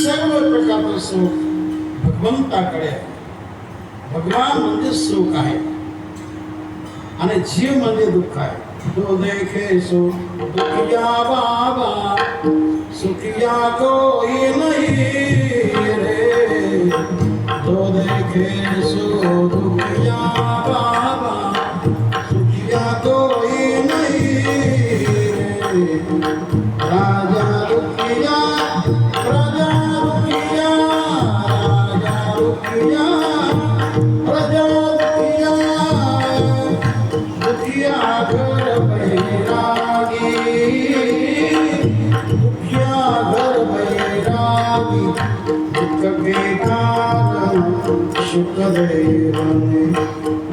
सर्व प्रकारचं सुख भगवंताकडे आहे. भगवान म्हणजे सुख आहे आणि जीव म्हणजे दुःख आहे. तो देखे सो दुखिया बाबा, सुखिया कोई नहीं रे. तो देखे सो दुखिया बाबा, सुखिया कोई नहीं रे. राजा दुखिया, प्रजा दुखिया, राजा दुखिया, प्रजा दुखिया, दुखिया घर बैरागी, दुखिया घर बैरागी, दुख के कारण सुख देवने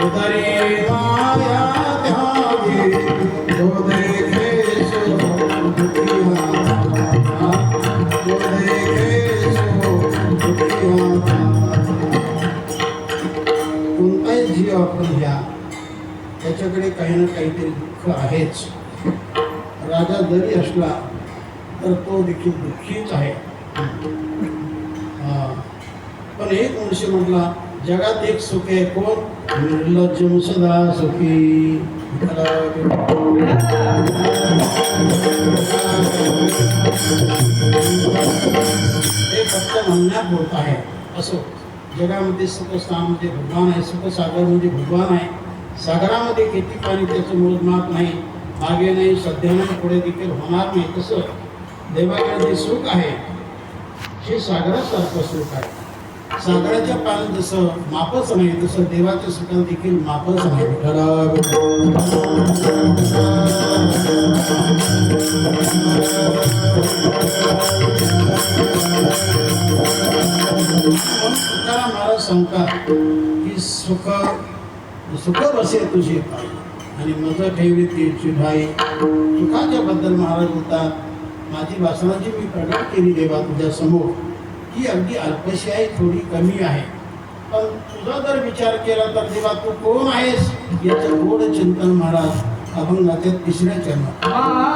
उदरी माया त्यागी. तो देखे सो दुखिया, तो देखे सो दुखिया. कोणताही जीव आपण घ्या, त्याच्याकडे काही ना काहीतरी दुःख आहेच. राजा जरी असला तर तो देखील दुःखीच आहे. पण एक मनुष्य म्हटला, जगात एक सुख आहे, कोण? निर्लज्जम सदा सुखी. हे फक्त म्हणण्यात होत आहे. असो, जगामध्ये सुखस्थानामध्ये भगवान आहे, सुखसागरमध्ये भगवान आहे. सागरामध्ये किती पाणी त्याचं मोजमाप नाही, मागे नाही, सध्या नाही, पुढे देखील होणार नाही. तसं देवाकडे जे सुख आहे हे सागरासारखं सुख आहे. सागराच्या पाण्यात जसं मापच नाही, तसं देवाच्या सुखात देखील मापच नाही. तुकाराम महाराज सांगतात की सुख बसे तुझे पायी आणि मज ठेवी तीची भाई. सुखाच्या बद्दल महाराज बोलतात, माझी वासनाची मी प्रकट केली देवा तुझ्या समोर, ही अगदी अल्पशी आहे, थोडी कमी आहे. पण तुझा जर विचार केला तर देवा तू कोण आहेस याचं गोड चिंतन महाराज अभंगाच्या 3ऱ्या चरणात. Ah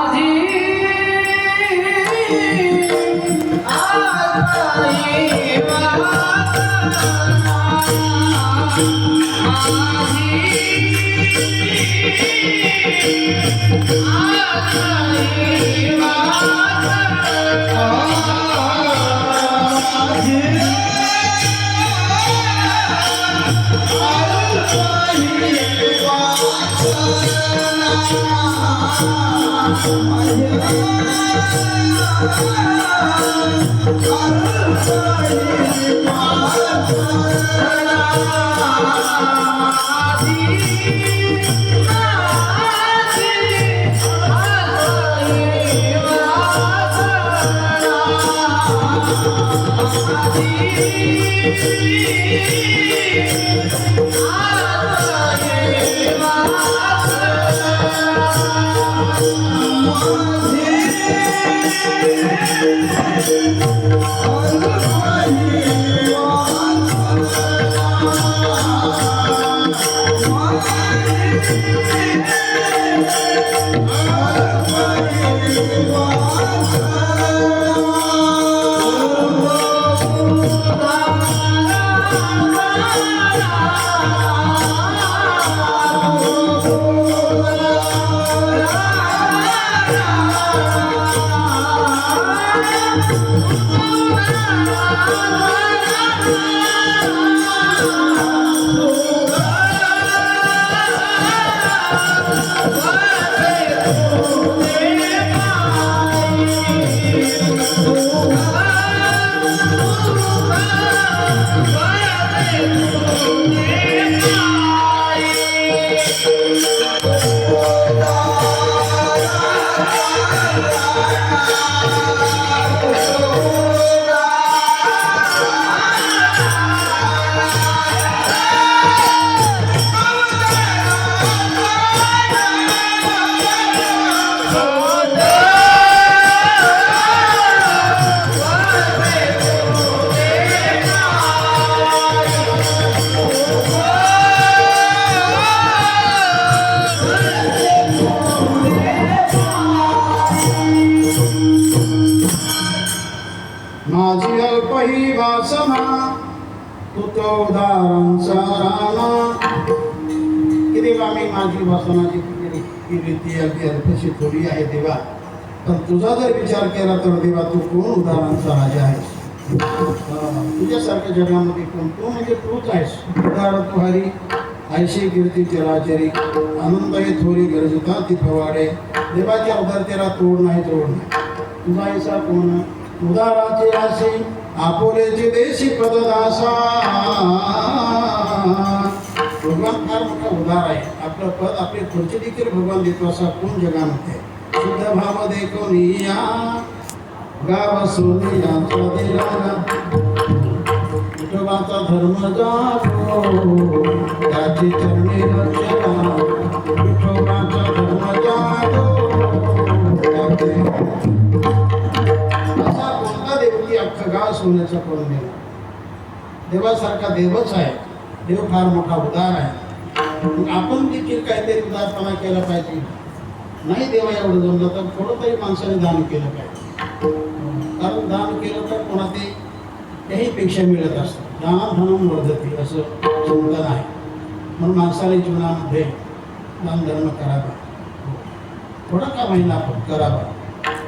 माझी अल्प ही वासना तू तो उदाहरणचा रामा की देवा मी माझी वासनाची रीती अगदी अल्पशी थोडी आहे देवा पण तुझा जर विचार केला तर देवा तू कोण उदाहरणचा राजा आहेस तुझ्यासारख्या जगामध्ये कोण तू म्हणजे तूच आहेस उदाहरण तू हरी ऐशी कीर्ती चराचरी आनंद हे थोडी गरजता ती फवाडे देवाच्या उदारतेला तोड नाही तुझा ऐसा कोण उदाराचे आसे आपोलेचे देशी पददासा भगवान फार मोठा उदार आहे आपलं पद आपली खुर्ची देखील भगवान देतो असा कोण जगामध्ये शुद्ध भाव देखो निया गाव सोनियाचा दिलाना विठोबाचा धर्म जागो त्याची चरणी रचना विठोबाचा धर्म जागो असा कोणता देव की अख्खा गाव सोन्याचा करून दिला देवासारखा देवच आहे देव फार मोठा उदार आहे मग आपण देखील काहीतरी उदारपणा केला पाहिजे नाही देवा एवढं जमलं तर थोडं तरी माणसाने दान केलं पाहिजे कारण दान केलं तर कोणा ते त्याहीपेक्षा मिळत असतं दाना धनम वर्धती असं चिंतन आहे म्हणून माणसाने जीवनामध्ये दान धर्म करावा थोडा का महिना आपण करावा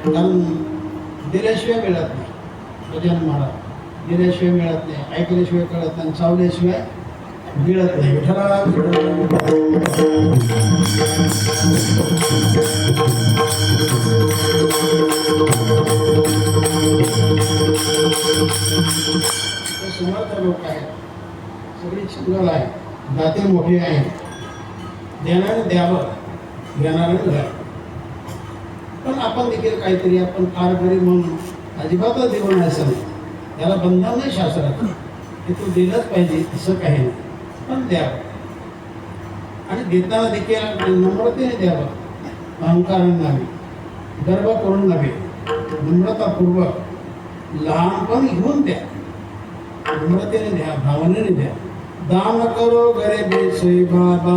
कारण दिल्याशिवाय मिळत नाही भजन म्हणा दिल्याशिवाय मिळत नाही ऐकल्याशिवाय कळत नाही चावल्याशिवाय मिळत नाही विठ्ठला समर्थ लोक आहेत सगळी चिंगल आहे दाते मोठे आहेत देणारे द्यावं घेणारे घ्यावं पण आपण देखील काहीतरी आपण फार गरीब म्हणून अजिबातच देऊ नाही असं नाही त्याला बंधन नाही शास्त्रात की तू दिलंच पाहिजे असं काही नाही पण द्यावं आणि देताना देखील नम्रतेने द्यावं अहंकाराने नव्हे गर्व करून नव्हे नम्रतापूर्वक लहानपण घेऊन द्या नम्रतेने द्या भावनेने द्या दान करो गरीबे से बाबा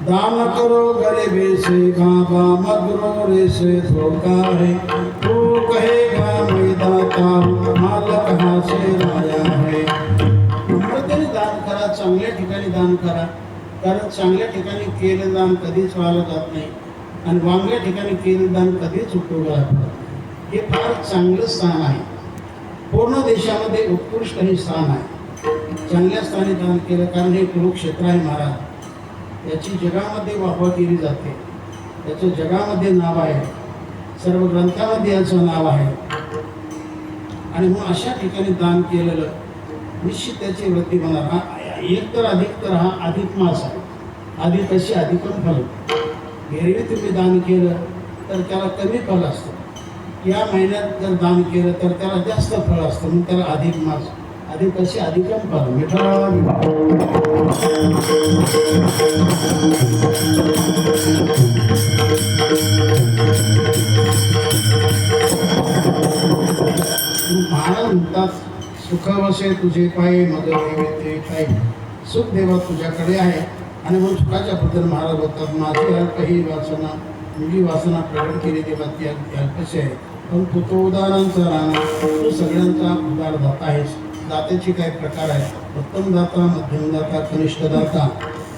दान करो गरीबे से बाबा मगरूरे से धोखा है तू कहेगा मैं दाता हूँ माल कहाँ से लाया है नम्रतेने दान करा चांगल्या ठिकाणी दान करा कारण चांगल्या ठिकाणी केलं दान कधीच वाला जात नाही आणि वांगल्या ठिकाणी केलं दान कधीच उपयोगाला पडत हे फार चांगलं स्थान आहे पूर्ण देशामध्ये उत्कृष्ट हे स्थान आहे चांगल्या स्थानी दान केलं कारण हे कुरुक्षेत्र आहे महाराज याची जगामध्ये वाहवा केली जाते याचं जगामध्ये नाव आहे सर्व ग्रंथामध्ये याचं नाव आहे आणि मग अशा ठिकाणी दान केलेलं निश्चित त्याची वृत्ती होणार हा एक तर अधिक तर हा अधिक मास आहे अधिक अशी अधिकम फल एरवी तुम्ही दान केलं तर त्याला कमी फल असतं या महिन्यात जर दान केलं तर त्याला जास्त फळ असतं मग त्याला अधिक मास अधिक अशी अधिकम फल मिठा महाराज म्हणतात सुख वसे तुझे पाय मग देवे पाय सुख देवा तुझ्याकडे आहे. आणि म्हणून सुखाच्या बद्दल महाराज बोलतात माझी अल्प ही वासना मुली वासना प्रकट केली तेव्हा ती अल्पशी आहे, पण तो उदाहरणांचा राहणार तू सगळ्यांचा उदार दाता आहेस. दात्याचे काही प्रकार आहेत, उत्तम दाता, मध्यम दाता, कनिष्ठ दाता.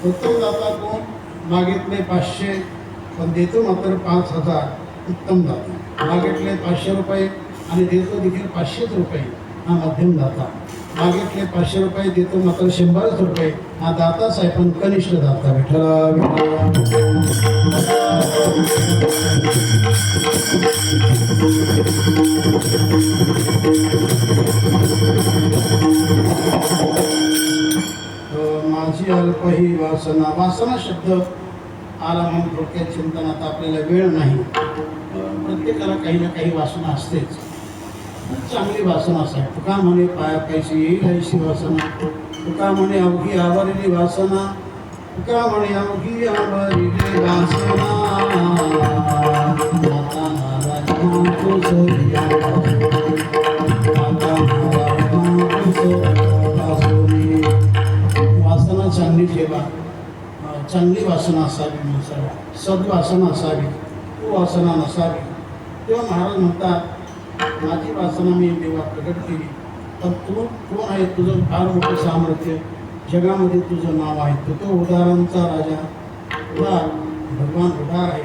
उत्तम दाता कोण? मागितले 500 पण देतो मात्र 5000, उत्तम दाता. मागितले 500 रुपये आणि देतो देखील 500 रुपये, हा मध्यम दाता. मागितले 500 रुपये देतो मात्र 100 रुपये, हा दाताच आहे पण कनिष्ठ दाता. माझी अल्प ही वासना. वासना शब्द आला म्हणून थोडक्यात चिंतनात आपल्याला वेळ नाही. प्रत्येकाला काही ना काही वासना असतेच. चांगली वासना असाय. तुका म्हणे पाया पैसे येईल ऐशी वासना. तुका म्हणे अवघी आवरली वासना. तुका म्हणे अवघी आवरली वासना. माता महाराज मातो सरिया. माता महाराज मातो सरिया. वासना चांगली ठेवा. चांगली वासना असावी माणसाला. सद्वासना असावी, कुवासना नसावी. तेव्हा महाराज म्हणतात माझी वासना मी देवा प्रकट केली, पण तू कोण आहे? तुझं फार मोठं सामर्थ्य, जगामध्ये तुझं नाव आहे. तो उदाहरणांचा राजा, उदार भगवान उदार आहे.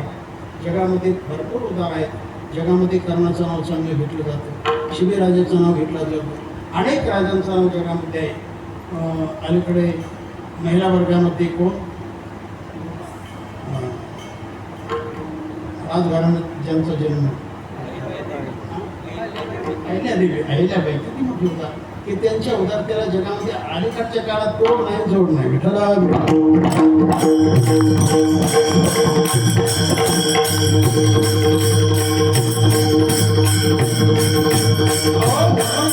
जगामध्ये भरपूर उदार आहेत. जगामध्ये कर्णाचं नाव चांगलं घेतलं जातं, शिबीराजाचं नाव घेतलं जातं, अनेक राजांचं नाव जगामध्ये आहे. अलीकडे महिला वर्गामध्ये कोण? राजघराण्यात ज्यांचा जन्म अहिल्याबाई किती मोठी उदार की त्यांच्या उदारतेला जगामध्ये अलीकडच्या काळात तोड नाही, जोड नाही. विठ्ठला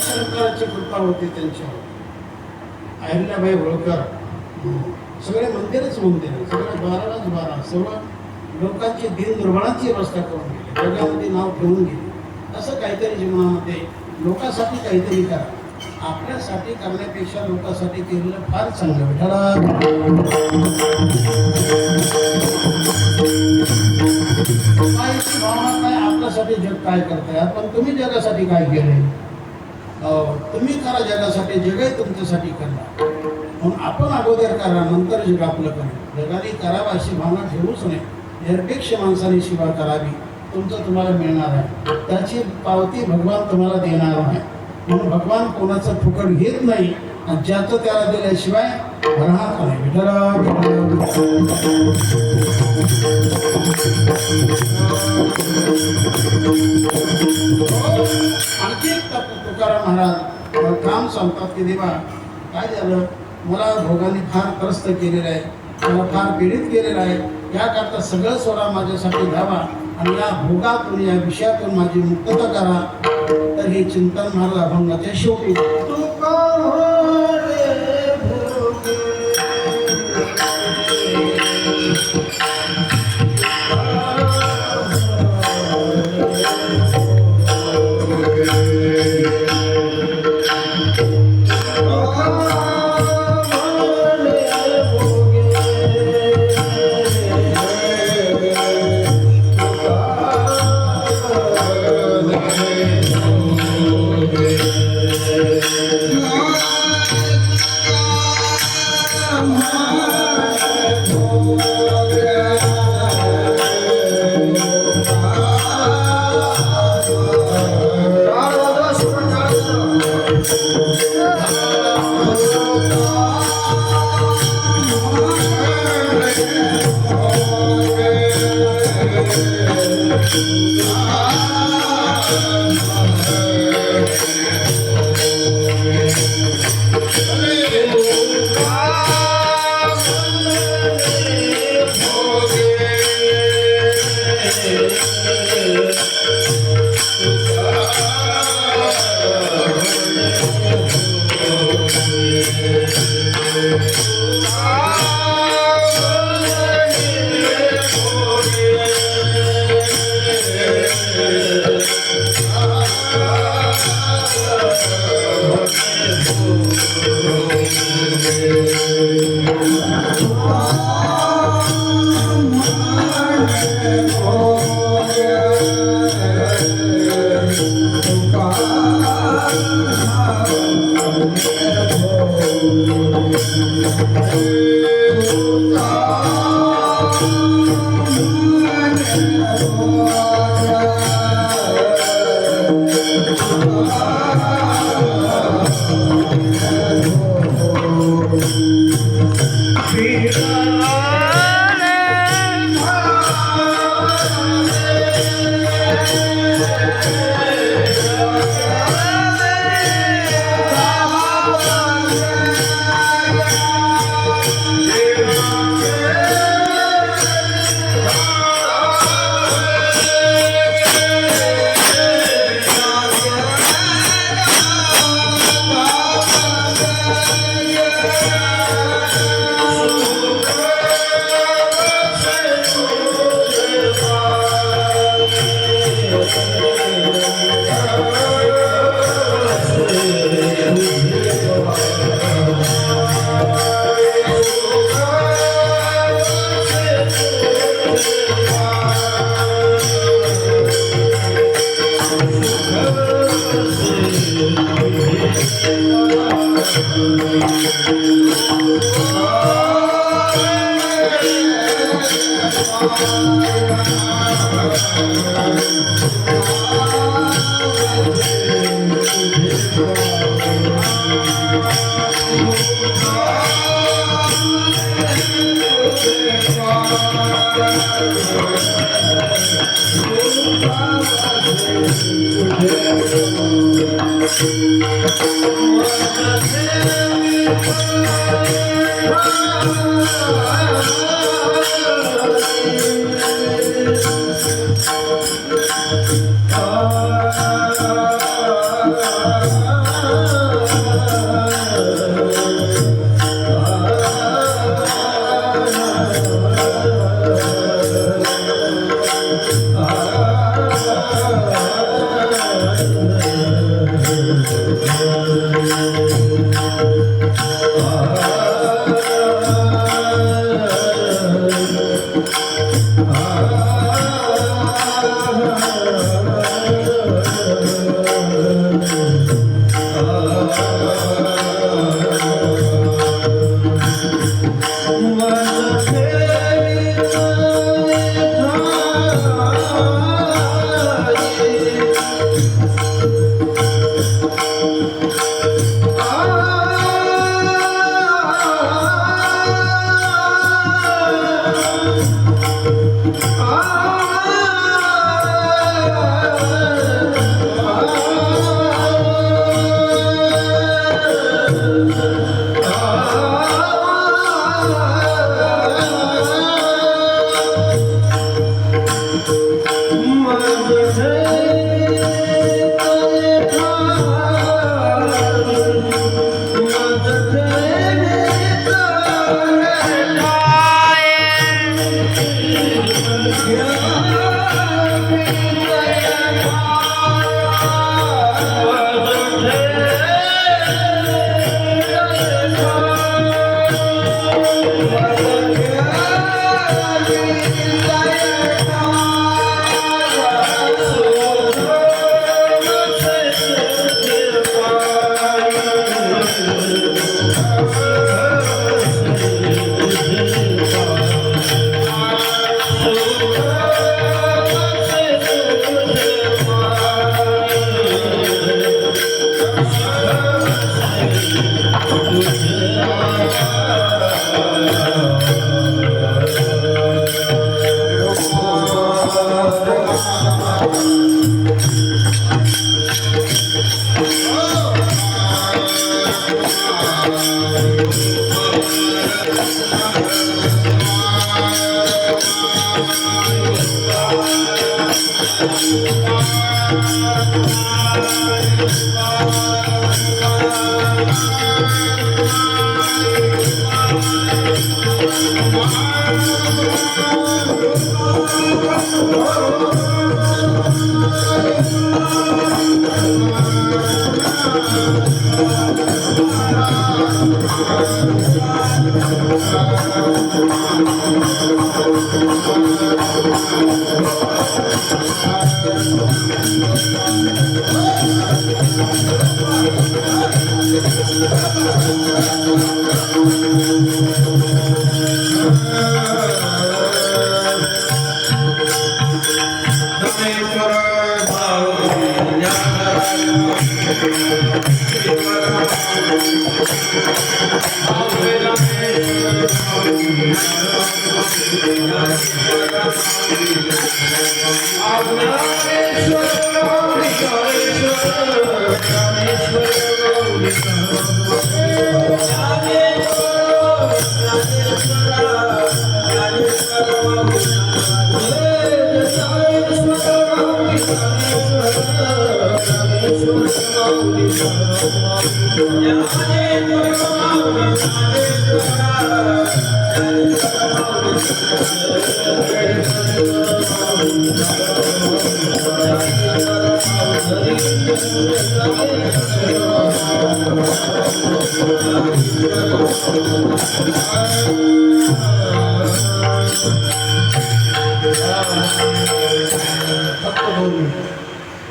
शंकराची कृपा होती त्यांच्यावर. अहिल्याबाई होळकर सगळे मंदिरच मंदिर, सगळे 12 सर्व लोकांची दिन दुर्बळांची व्यवस्था करून गेली, जगामध्ये नाव ठेवून गेली. असं काहीतरी जीवनामध्ये लोकांसाठी काहीतरी करा. आपल्यासाठी करण्यापेक्षा लोकांसाठी केलेलं फार चांगलं. विठ्ठला भावना काय? आपल्यासाठी जग काय करताय? पण तुम्ही जगासाठी काय केलंय? तुम्ही करा जगासाठी, जगही तुमच्यासाठी करा. म्हणून आपण अगोदर करा, नंतर जग आपलं करा. जगाने करावं अशी भावना ठेवूच नाही. निरपेक्ष माणसाने सेवा करावी, तुमचं तुम्हाला मिळणार आहे. त्याची पावती भगवान तुम्हाला देणार आहे. म्हणून भगवान कोणाचं फुकट घेत नाही आणि ज्याचं त्याला दिल्याशिवाय राहत नाही. आणखी एक तुकाराम महाराज काम सांगतात की देवा काय झालं, मला भोगाने फार त्रस्त केलेलं आहे, मला फार पीडित केलेलं आहे. याकरता सगळं सोडा, माझ्यासाठी द्यावा आणि या भोगातून, या विषयातून माझी मुक्तता करा. तर हे चिंतन महाराज अभंगाच्या शेवटी Oh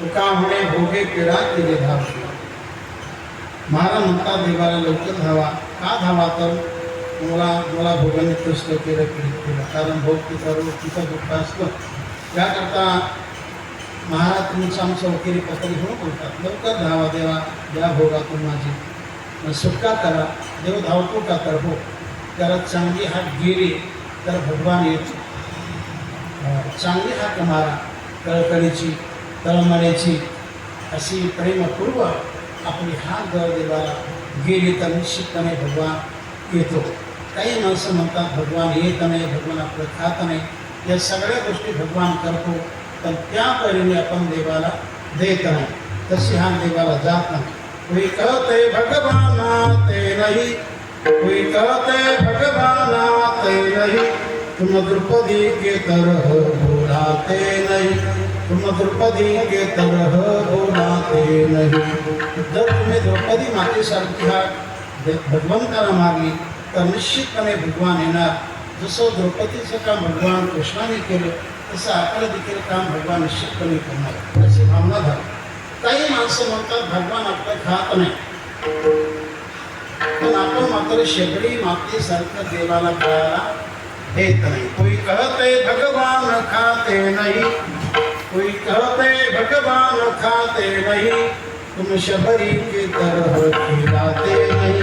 तुका म्हणे भोगे पिढा केले धाव. महाराज म्हणतात देवाला लवकर धावा. का धावा? तर मला भोगाने त्रस्त केलं पीडित केलं. कारण भोग तिचा रोग तिचा दुःख असतं. त्याकरता महाराज तुमचं आमचं वकिली पत्र घेऊन बोलतात, लवकर धावा देवा, या भोगातून माझी सुटका करा. देव धावतो का? तर हो. त्याला चांगली हात गेली तर भगवान येतो. चांगली हाक मारा, कळकळीची तळमळ्याची अशी प्रेमपूर्वक आपली हात जर देवाला गेली तर निश्चितपणे भगवान येतो. काही माणसं म्हणतात भगवान येत नाही, भगवान आपलं खात नाही. या सगळ्या गोष्टी भगवान करतो, पण त्या परीने आपण देवाला देत नाही. तशी हात देवाला जात नाही. कोई कहते भगवान आते नहीं, कोई कहते भगवान आते नहीं, तुम द्रुपदी के तरह बोलाते नहीं, तुम द्रुपदी के तरह बोलाते नहीं. जर तुम्ही द्रौपदी मातेसारखी हात भगवंताला मारली तर निश्चितपणे भगवान येणार. जसं द्रौपदीचं काम भगवान कृष्णाने केलं तसं आपलं देखील काम भगवान निश्चितपणे करणार, अशी भावना झाली. काही माणसं म्हणतात भगवान आपलं खात नाही, पण आपण मात्र शेगडी मातेसारखं देवाला खायला देत नाही. कोई कहते भगवान खाते नहीं, कोई कहते भगवान खाते नहीं, तुम शबरी के तरह खिलाते नहीं,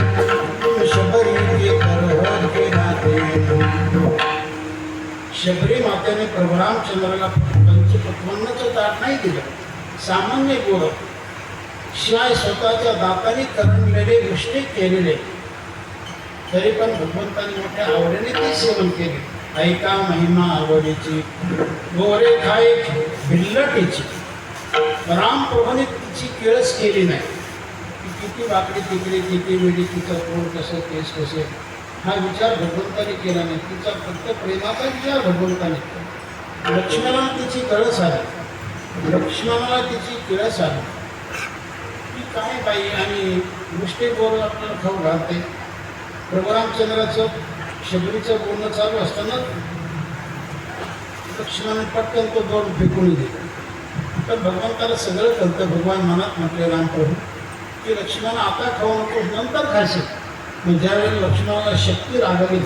तुम शबरी के तरह खिलाते नहीं. शबरी मातेने प्रभू रामचंद्राला पंचपक्वान्नाचं ताट नाही दिलं, सामान्य गोड, शिवाय स्वतःच्या दाताने करंडलेले गोष्टी केलेले, तरी पण भगवंतांनी मोठ्या आवडीने ते सेवन केले. ऐका महिमा आवडीची, गोरे खाय भिल्लटीची. रामप्रभूने तिची केळस केली नाही. ती किती वाकडी तिकडे, किती वेळी तिचं तोंड कसं, केस कसे, हा विचार भगवंताने केला नाही. तिचा फक्त प्रेमाचा विचार भगवंताने केला. लक्ष्मणाला तिची कळस आली, लक्ष्मणाला तिची केळस आली. ती काय बाई आणि गोष्टी बोलून आपल्याला खाऊ घालते. प्रभू रामचंद्राचं शबरीचं बोलणं चालू असताना लक्ष्मण पटकन तो दोन फेकून दिला. पण भगवंताला सगळं कळतं. भगवान मनात म्हटले रामप्रभू की लक्ष्मण आता खाऊ नको, नंतर खायचे. पण ज्यावेळेला लक्ष्मणाला शक्ती रागवली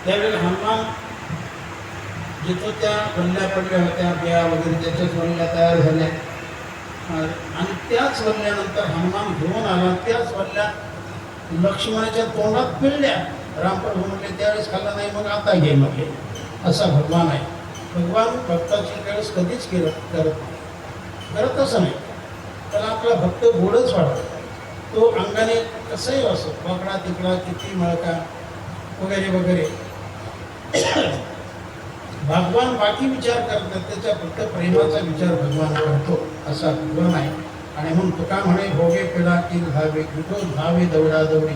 त्यावेळेला हनुमान जिथं त्या वल्ल्या पडल्या होत्या, बिया वगैरे त्याच्याच वल्ल्या तयार झाल्या आणि त्याच वल्ल्यानंतर हनुमान घेऊन आला. त्याच वल्ल्या लक्ष्मणाच्या तोंडात पिळल्या. रामप्रभू म्हटले त्यावेळेस खाल्ला नाही, मग आता घे मग हे. असा भगवान आहे. भगवान भक्ताची वेळेस कधीच करतच नाही. त्याला आपला भक्त गोडच वाटतो. तो अंगाने कसंही असो, वाकडा तिकडा, किती मळका वगैरे वगैरे, भगवान बाकी विचार करतात, त्याच्या फक्त प्रेमाचा विचार भगवान करतो. असा भगवान आहे. आणि म्हणून तुका म्हणे भोगे पिढा किल धावे, कुठो धावे दौडा दौडी,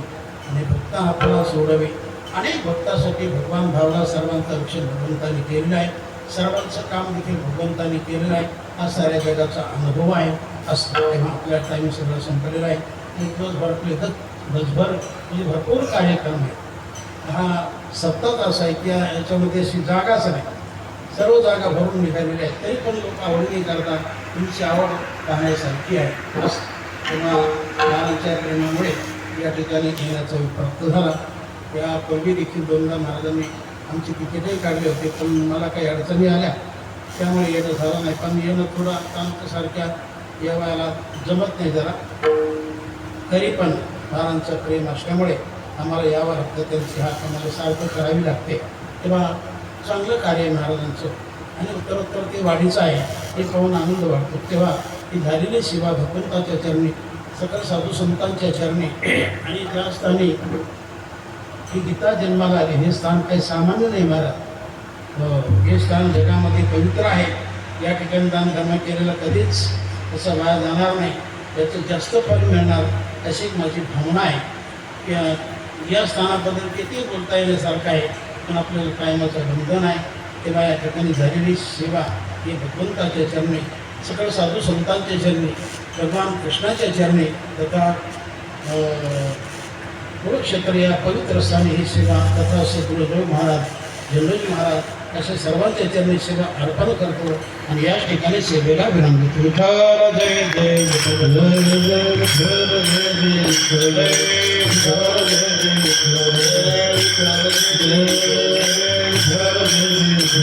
आणि भक्त आपला सोडवे. अनेक भक्तासाठी भगवान धावला. सर्वांचं रक्षण भगवंताने केलेलं आहे. सर्वांचं काम देखील भगवंताने केलेलं आहे. हा साऱ्या जगाचा अनुभव आहे. असतं. तेव्हा आपल्या टाईम सगळं संपलेलं आहे आणि दिवसभर आपले दिवसभर म्हणजे भरपूर कार्यक्रम आहेत. हा सतत असा आहे की याच्यामध्ये अशी जागाच नाही, सर्व जागा भरून निघालेल्या आहेत, तरी पण लोक आवडीने करतात. तुमची आवड पाहण्यासारखी आहे. बस तेव्हा महाराजांच्या प्रेमामुळे या ठिकाणी येण्याचा प्राप्त झाला. यापूर्वी देखील दोनदा महाराजांनी आमची तिकीटही काढली होती, पण मला काही अडचणी आल्या त्यामुळे येणं झालं नाही. पण येणं थोडं आता आमच्यासारख्या या वयाला जमत नाही जरा, तरी पण महाराजांचं प्रेम असल्यामुळे आम्हाला यावं लागतं. त्यांची हाक आम्हाला सारखं करावी लागते. तेव्हा चांगलं कार्य आहे महाराजांचं आणि उत्तरोत्तर ते वाढीचं आहे हे पाहून आनंद वाटतो. तेव्हा ही झालेली सेवा भगवंताच्या चरणी, सकल साधू संतांच्या चरणी आणि त्या स्थानी ही गीता जन्माला आली. हे स्थान काही सामान्य नाही महाराज, हे स्थान जगामध्ये पवित्र आहे. या ठिकाणी दान धर्म केलेलं कधीच तसं वाया जाणार नाही, याचं जास्त फल मिळणार अशी माझी भावना आहे. या स्थानाबद्दल किती बोलता येण्यासारखं आहे, पण आपल्याला कायमाचं बंधन आहे. तेव्हा या ठिकाणी झालेली सेवा ही भगवंताच्या चरणी, सकळ साधू संतांच्या चरणी, भगवान कृष्णाच्या चरणी तथा कुरुक्षेत्र या पवित्र स्थानी ही सेवा तथा सद्गुरुदेव महाराज, झेंडूजी महाराज अशा सर्वांच्या चरणी सेवा अर्पण करतो आणि याच ठिकाणी सेवेला विनंती करतो. विठ्ठल जय जय विठ्ठल जय जय विठ्ठल जय जय विठ्ठल जय विठ्ठल जय जय विठ्ठल जय विठ्ठल जय विठ्ठल जय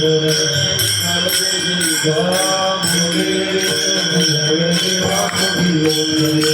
विठ्ठल जय